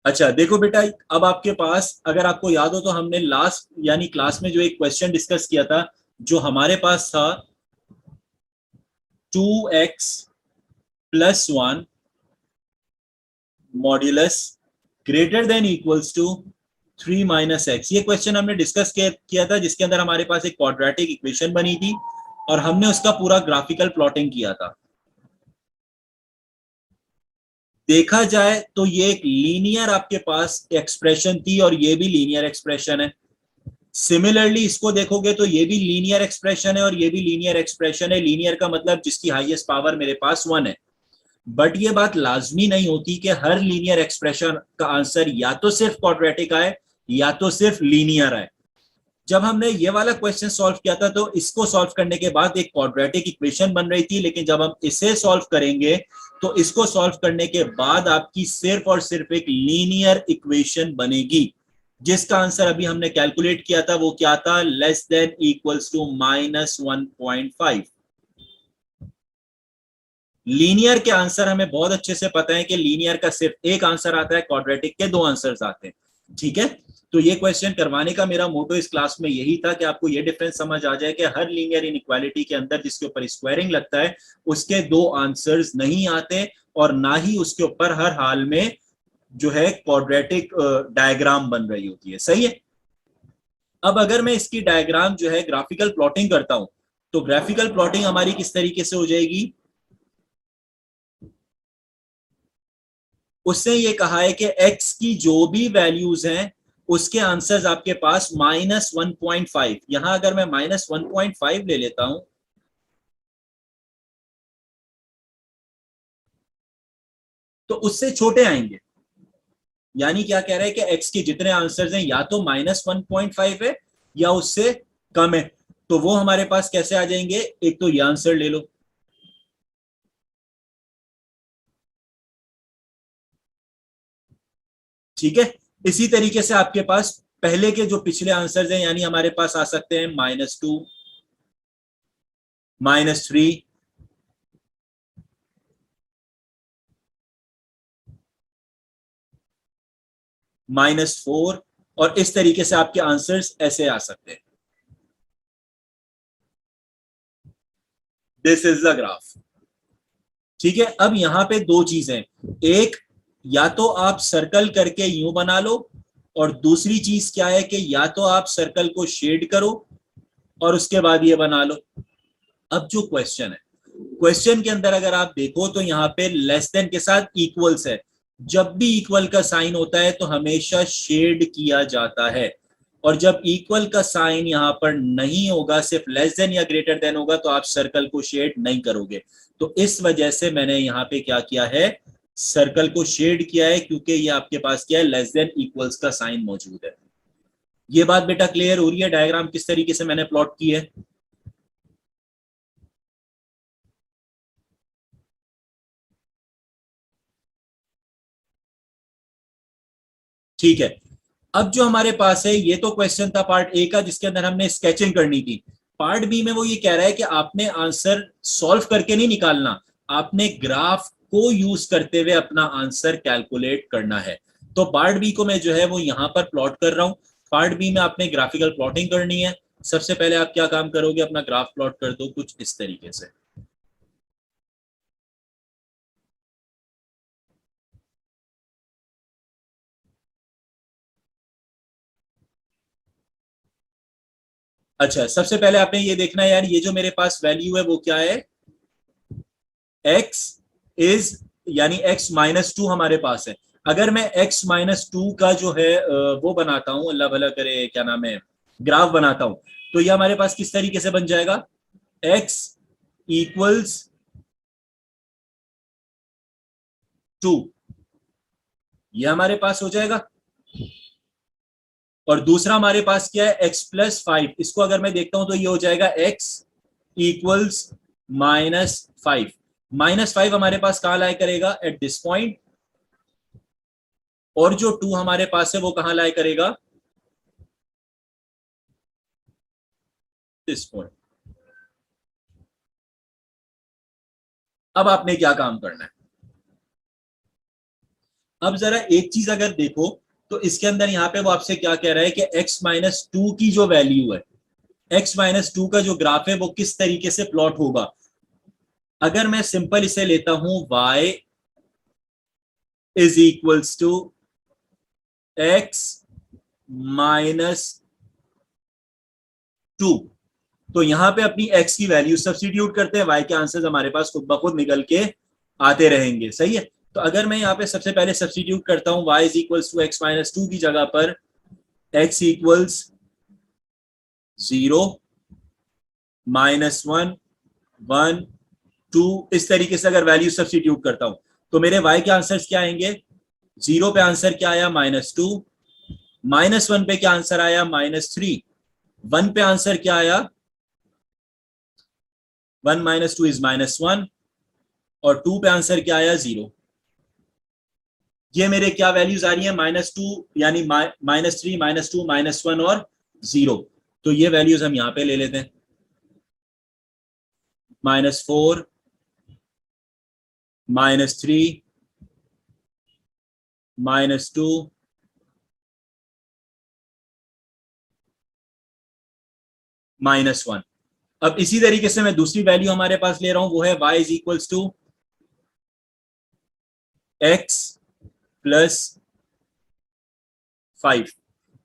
S1: अच्छा देखो बेटा, अब आपके पास अगर आपको याद हो तो हमने लास्ट यानी क्लास में जो एक क्वेश्चन डिस्कस किया था, जो हमारे पास था 2x+1 modulus greater than equals to 3 - x। ये क्वेश्चन हमने डिस्कस किया था, जिसके अंदर हमारे पास एक क्वाड्रेटिक इक्वेशन बनी थी और हमने उसका पूरा ग्राफिकल प्लॉटिंग किया था। देखा जाए तो ये एक लीनियर आपके पास एक्सप्रेशन थी और ये भी लीनियर एक्सप्रेशन है। सिमिलरली इसको देखोगे तो ये भी लीनियर एक्सप्रेशन है और ये भी लीनियर एक्सप्रेशन है। लीनियर का मतलब जिसकी हाईएस्ट पावर मेरे पास 1 है। बट ये बात लाजमी नहीं होती कि हर लीनियर एक्सप्रेशन का आंसर या तो सिर्फ क्वाड्रेटिक आए या तो सिर्फ लीनियर आए। जब हमने ये वाला क्वेश्चन सॉल्व किया था तो इसको सॉल्व करने के बाद एक क्वाड्रेटिक इक्वेशन बन रही थी, लेकिन जब हम इसे सॉल्व करेंगे तो इसको सॉल्व करने के बाद आपकी सिर्फ और सिर्फ एक लीनियर इक्वेशन बनेगी, जिसका आंसर अभी हमने कैलकुलेट किया था। वो क्या था? Less than equals to -1.5। Linear के आंसर हमें बहुत अच्छे से पता है कि लीनियर का सिर्फ एक आंसर आता है, क्वाड्रेटिक के 2 आंसर्स आते हैं। ठीक है, तो ये क्वेश्चन करवाने का मेरा मोटो इस क्लास में यही था कि आपको ये डिफरेंस समझ आ जाए कि हर लीनियर इनइक्वालिटी के अंदर जिसके ऊपर स्क्वायरिंग लगता है उसके 2 आंसर्स नहीं आते, और ना ही उसके ऊपर हर हाल में जो है क्वाड्रेटिक डायग्राम बन रही होती है। सही है। अब अगर मैं इसकी डायग्राम जो है ग्राफिकल प्लॉटिंग करता हूं, तो ग्राफिकल प्लॉटिंग हमारी किस तरीके से हो जाएगी? उसने ये कहा है कि x की जो भी वैल्यूज हैं उसके आंसर्स आपके पास -1.5। यहां अगर मैं -1.5 ले लेता हूं तो उससे छोटे आएंगे। यानी क्या कह रहा है कि x के जितने आंसर्स हैं या तो -1.5 है या उससे कम है। तो वो हमारे पास कैसे आ जाएंगे? एक तो ये आंसर ले लो, ठीक है। इसी तरीके से आपके पास पहले के जो पिछले आंसर्स हैं, यानी हमारे पास आ सकते हैं -2, -3, -4, और इस तरीके से आपके आंसर्स ऐसे आ सकते हैं। This is the graph. ठीक है, अब यहां पे 2 चीजें, एक या तो आप सर्कल करके यूं बना लो, और दूसरी चीज क्या है कि या तो आप सर्कल को शेड करो और उसके बाद ये बना लो। अब जो क्वेश्चन है, क्वेश्चन के अंदर अगर आप देखो तो यहाँ पे लेस देन के साथ इक्वल्स है। जब भी इक्वल का साइन होता है तो हमेशा शेड किया जाता है, और जब इक्वल का साइन यहाँ पर नहीं होगा, सिर्फ लेस देन या ग्रेटर देन होगा, तो आप सर्कल को शेड नहीं करोगे। तो इस वजह से मैंने यहाँ पे क्या किया है? सर्कल को शेड किया है, क्योंकि ये आपके पास क्या है? लेस देन इक्वल्स का साइन मौजूद है। ये बात बेटा क्लियर हो रही है? डायग्राम किस तरीके से मैंने प्लॉट की है? ठीक है। अब जो हमारे पास है, ये तो क्वेश्चन था पार्ट ए का, जिसके अंदर हमने स्केचिंग करनी थी। पार्ट बी में वो ये कह रहा है कि आपने आंसर सॉल्व करके नहीं निकालना, आपने ग्राफ को यूज करते हुए अपना आंसर कैलकुलेट करना है। तो पार्ट बी को मैं जो है वो यहां पर प्लॉट कर रहा हूं। पार्ट बी में आपने ग्राफिकल प्लॉटिंग करनी है। सबसे पहले आप क्या काम करोगे? अपना ग्राफ प्लॉट कर दो कुछ इस तरीके से। अच्छा, सबसे पहले आपने ये देखना है यार, ये जो मेरे पास वैल्यू है वो क्या है? x इज, यानी x-2 हमारे पास है। अगर मैं x-2 का जो है वो बनाता हूं, अल्लाह भला करे, क्या नाम है, ग्राफ बनाता हूं, तो ये हमारे पास किस तरीके से बन जाएगा? x इक्वल्स 2, ये हमारे पास हो जाएगा। और दूसरा हमारे पास क्या है? x+5। इसको अगर मैं देखता हूं तो ये हो जाएगा x इक्वल्स -5। -5 हमारे पास कहां लाया करेगा, एट दिस पॉइंट, और जो 2 हमारे पास है वो कहां लाया करेगा, दिस पॉइंट। अब आपने क्या काम करना है, अब जरा एक चीज अगर देखो तो इसके अंदर यहाँ पे वो आपसे क्या कह रहा है कि x-2 की जो वैल्यू है, x-2 का जो ग्राफ है वो किस तरीके से प्लॉट होगा। अगर मैं सिंपल इसे लेता हूं y is equals to x-2, तो यहां पे अपनी x की वैल्यू सब्स्टिट्यूट करते हैं, y के आंसर्स हमारे पास खुद ब खुद निकल के आते रहेंगे, सही है। तो अगर मैं यहाँ पे सबसे पहले सब्स्टिट्यूट करता हूं y is equals to x-2 की जगह पर x इक्वल्स 0, -1, 1, 2, इस तरीके से अगर वैल्यू सब्स्टिट्यूट करता हूं तो मेरे y के आंसर्स क्या आएंगे, 0 पे आंसर क्या आया, -2, -1 पे क्या आंसर आया, -3, 1 पे आंसर क्या आया, 1 - 2 इज -1, और 2 पे आंसर क्या आया, 0। ये मेरे क्या वैल्यूज आ रही है, -2 यानी -3, -2, -1 और 0। तो ये वैल्यूज हम यहां पे ले लेते हैं, -4, -3, -2, -1। अब इसी तरीके से मैं दूसरी वैल्यू हमारे पास ले रहा हूं, वो है y is equals to x+5।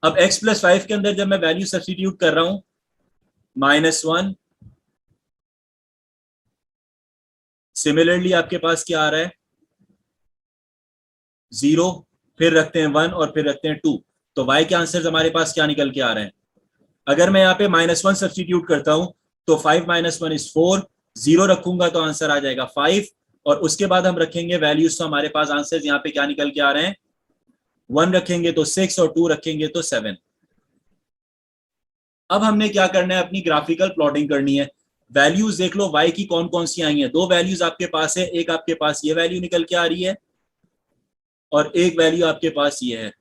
S1: अब x+5 के अंदर जब मैं वैल्यू सब्स्टिट्यूट कर रहा हूं, -1, सिमिलरली आपके पास क्या आ रहा है, 0, फिर रखते हैं 1 और फिर रखते हैं 2, तो y के आंसर हमारे पास क्या निकल के आ रहे हैं। अगर मैं यहाँ पे -1 सब्स्टिट्यूट करता हूं तो 5 - 1 इज 4, 0 रखूंगा तो आंसर आ जाएगा 5, और उसके बाद हम रखेंगे वैल्यूज, तो हमारे पास आंसर यहाँ पे क्या निकल के आ रहे हैं, 1 रखेंगे तो 6 और 2 रखेंगे तो 7। अब हमने क्या करना है, अपनी ग्राफिकल प्लॉटिंग करनी है। वैल्यूज देख लो y की कौन कौन सी आई हैं, 2 वैल्यूज आपके पास है, एक आपके पास ये वैल्यू निकल के आ रही है और एक वैल्यू आपके पास ये है,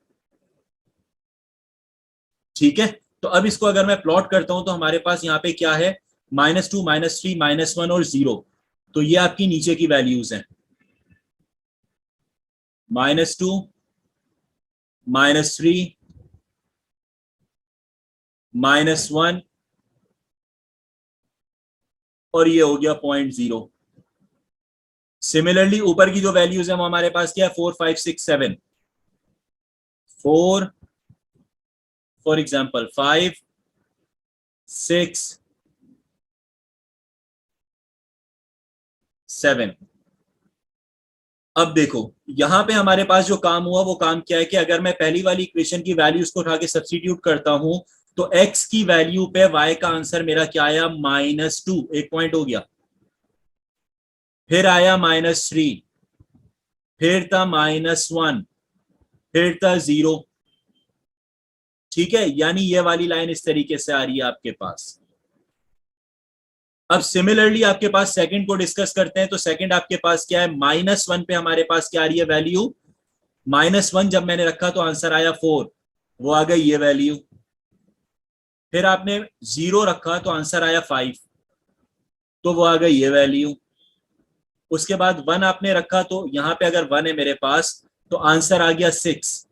S1: ठीक है। तो अब इसको अगर मैं प्लॉट करता हूं तो हमारे पास यहाँ पे क्या है, -2, -3, -1 और 0। तो ये आपकी नीचे की वैल्यूज हैं, -2, -3, -1 और ये हो गया 0.0। सिमिलरली ऊपर की जो वैल्यूज है वो हमारे पास क्या है, 4, 5, 6, 7। 4 फॉर एग्जाम्पल, 5, 6, 7। अब देखो यहां पे हमारे पास जो काम हुआ वो काम क्या है कि अगर मैं पहली वाली इक्वेशन की वैल्यूज को उठा के सब्स्टिट्यूट करता हूं तो x की वैल्यू पे y का आंसर मेरा क्या आया, -2, एक पॉइंट हो गया, फिर आया -3, फिर था -1, फिर था 0, ठीक है। यानी ये वाली लाइन इस तरीके से आ रही है आपके पास। अब सिमिलरली आपके पास सेकंड को डिस्कस करते हैं, तो सेकंड आपके पास क्या है, -1 पे हमारे पास क्या आ रही है वैल्यू, -1 जब मैंने रखा तो आंसर आया 4, वो आ गई ये वैल्यू। फिर आपने 0 रखा तो आंसर आया 5, तो वो आ गई ये वैल्यू। उसके बाद 1 आपने रखा तो यहां पे अगर 1 है मेरे पास तो आंसर आ गया 6,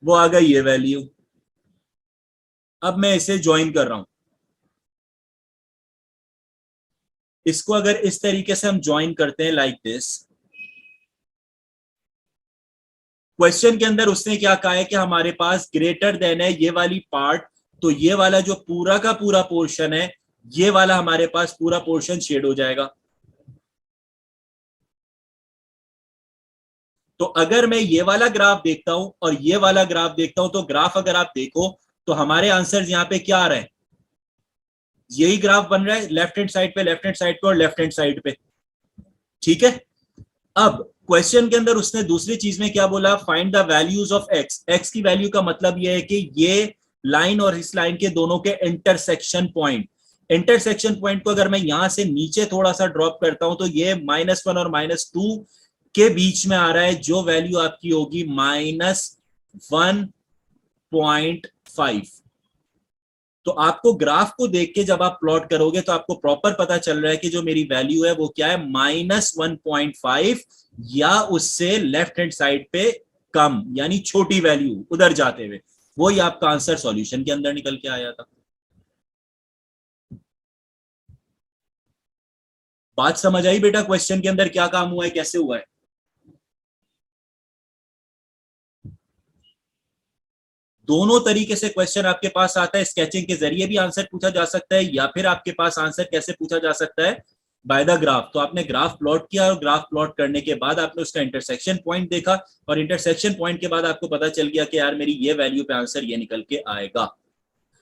S1: वो आ गई ये वैल्यू। अब मैं इसे ज्वाइन कर रहा हूं, इसको अगर इस तरीके से हम ज्वाइन करते हैं लाइक दिस, क्वेश्चन के अंदर उसने क्या कहा है कि हमारे पास ग्रेटर देन है ये वाली पार्ट, तो ये वाला जो पूरा का पूरा पोर्शन है, ये वाला हमारे पास पूरा पोर्शन शेड हो जाएगा। तो अगर मैं ये वाला ग्राफ देखता हूं और ये वाला ग्राफ देखता हूं तो ग्राफ अगर आप देखो तो हमारे आंसर यहाँ पे क्या आ रहे हैं, यही ग्राफ बन रहा है, लेफ्ट हैंड साइड पे, लेफ्ट हैंड साइड पे और लेफ्ट हैंड साइड पे, ठीक है। अब क्वेश्चन के अंदर उसने दूसरी चीज में क्या बोला, find the values of x. X की वैल्यू का मतलब यह है कि ये लाइन और इस लाइन के दोनों के इंटरसेक्शन पॉइंट, इंटरसेक्शन पॉइंट को अगर मैं यहां से नीचे थोड़ा सा ड्रॉप करता हूं तो ये -1 और -2 के बीच में आ रहा है, जो वैल्यू आपकी होगी -1.5। तो आपको ग्राफ को देख के जब आप प्लॉट करोगे तो आपको प्रॉपर पता चल रहा है कि जो मेरी वैल्यू है वो क्या है, -1.5 या उससे लेफ्ट हैंड साइड पे कम, यानी छोटी वैल्यू उधर जाते हुए। वही आपका आंसर सॉल्यूशन के अंदर निकल के आया था। बात समझ आई बेटा? क्वेश्चन के अंदर क्या काम हुआ है, कैसे हुआ है? दोनों तरीके से क्वेश्चन आपके पास आता है। स्केचिंग के जरिए भी आंसर पूछा जा सकता है, या फिर आपके पास आंसर कैसे पूछा जा सकता है, बाय द ग्राफ। तो आपने ग्राफ प्लॉट किया और ग्राफ प्लॉट करने के बाद आपने उसका इंटरसेक्शन पॉइंट देखा, और इंटरसेक्शन पॉइंट के बाद आपको पता चल गया कि यार मेरी ये वैल्यू पे आंसर ये निकल के आएगा।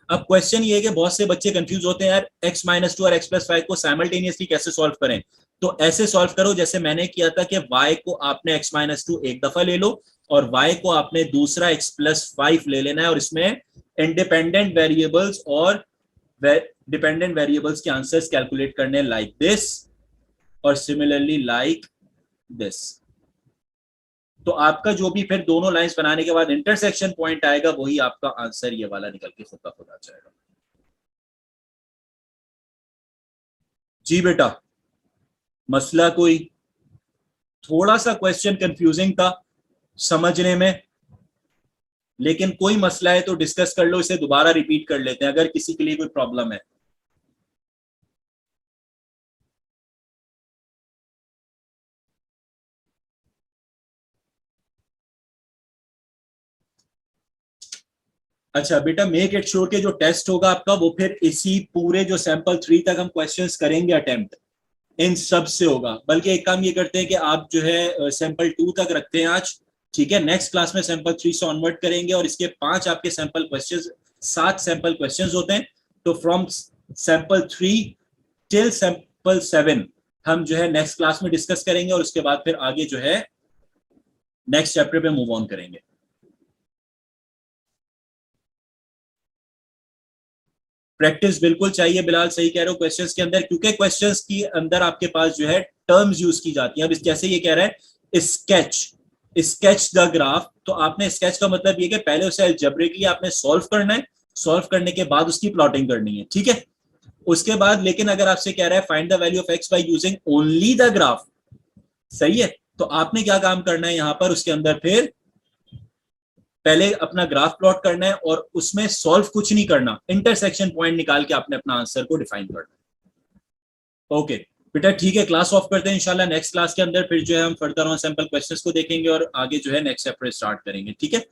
S1: अब क्वेश्चन ये है कि बहुत से बच्चे कंफ्यूज होते हैं, यार x-2 और x+5 को साइमल्टेनियसली कैसे सॉल्व करें। तो ऐसे सॉल्व करो जैसे मैंने किया था कि y को आपने x-2 एक दफा ले लो और y को आपने दूसरा x+5 ले लेना है, और इसमें इंडिपेंडेंट वेरिएबल्स और डिपेंडेंट वेरिएबल्स के आंसर्स कैलकुलेट करने लाइक दिस और सिमिलरली लाइक दिस। तो आपका जो भी फिर दोनों लाइंस बनाने के बाद इंटरसेक्शन पॉइंट आएगा, वही आपका आंसर ये वाला निकल के खुद का खुद आ जाएगा। जी बेटा, मसला कोई? थोड़ा सा क्वेश्चन कंफ्यूजिंग था समझने में, लेकिन कोई मसला है तो डिस्कस कर लो, इसे दोबारा रिपीट कर लेते हैं अगर किसी के लिए कोई प्रॉब्लम है। अच्छा बेटा, मेक इट श्योर के जो टेस्ट होगा आपका वो फिर इसी पूरे जो सैंपल 3 तक हम क्वेश्चंस करेंगे अटेम्प्ट, इन सब से होगा। बल्कि एक काम ये करते हैं कि आप जो है सैंपल 2 तक रखते हैं आज, ठीक है। नेक्स्ट क्लास में सैंपल 3 से ऑनवर्ड करेंगे, और इसके 5 आपके सैंपल क्वेश्चंस, 7 सैंपल क्वेश्चंस होते हैं। तो फ्रॉम सैंपल 3 टिल सैंपल 7 हम जो है नेक्स्ट क्लास में डिस्कस करेंगे, और उसके बाद फिर आगे जो है नेक्स्ट चैप्टर पे मूव ऑन करेंगे। प्रैक्टिस बिल्कुल चाहिए बिलाल, सही कह रहे हो क्वेश्चंस के अंदर, क्योंकि क्वेश्चंस के अंदर आपके पास जो है टर्म्स यूज की जाती हैं। अब जैसे ये कह रहा है स्केच द ग्राफ, तो आपने स्केच का मतलब ये कि पहले उसे अलजेब्रिकली आपने सॉल्व करना है, सॉल्व करने के बाद उसकी प्लॉटिंग करनी है, ठीक है। उसके बाद लेकिन अगर आपसे कह रहा है find the value of x by using only the graph, सही है, तो आपने क्या काम करना है यहां पर, उसके अंदर फिर पहले अपना ग्राफ प्लॉट करना है और उसमें सॉल्व कुछ नहीं करना, इंटरसेक्शन पॉइंट निकाल के आपने अपना आंसर को डिफाइन करना है। ओके बेटा, ठीक है, क्लास ऑफ करते हैं। इंशाल्लाह नेक्स्ट क्लास के अंदर फिर जो है हम फर्दर ऑन सैंपल क्वेश्चंस को देखेंगे और आगे जो है नेक्स्ट चैप्टर स्टार्ट करेंगे, ठीक है।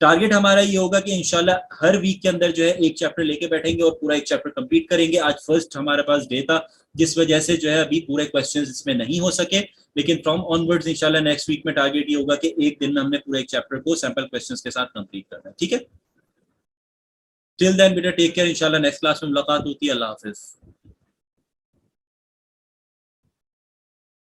S1: टारगेट हमारा ये होगा कि इंशाल्लाह हर वीक के अंदर जो है एक चैप्टर लेके बैठेंगे और पूरा एक चैप्टर कंप्लीट करेंगे। आज फर्स्ट हमारे पास डे था, जिस वजह से जो है अभी पूरे क्वेश्चंस इसमें नहीं हो सके, लेकिन फ्रॉम ऑनवर्ड्स इंशाल्लाह नेक्स्ट वीक में टारगेट ये होगा कि एक दिन में हमने पूरे एक चैप्टर को सैंपल क्वेश्चंस के साथ कंप्लीट करना है, ठीक है। टिल देन बेटा टेक केयर, इंशाल्लाह नेक्स्ट क्लास में मुलाकात होती है। अल्लाह हाफिज।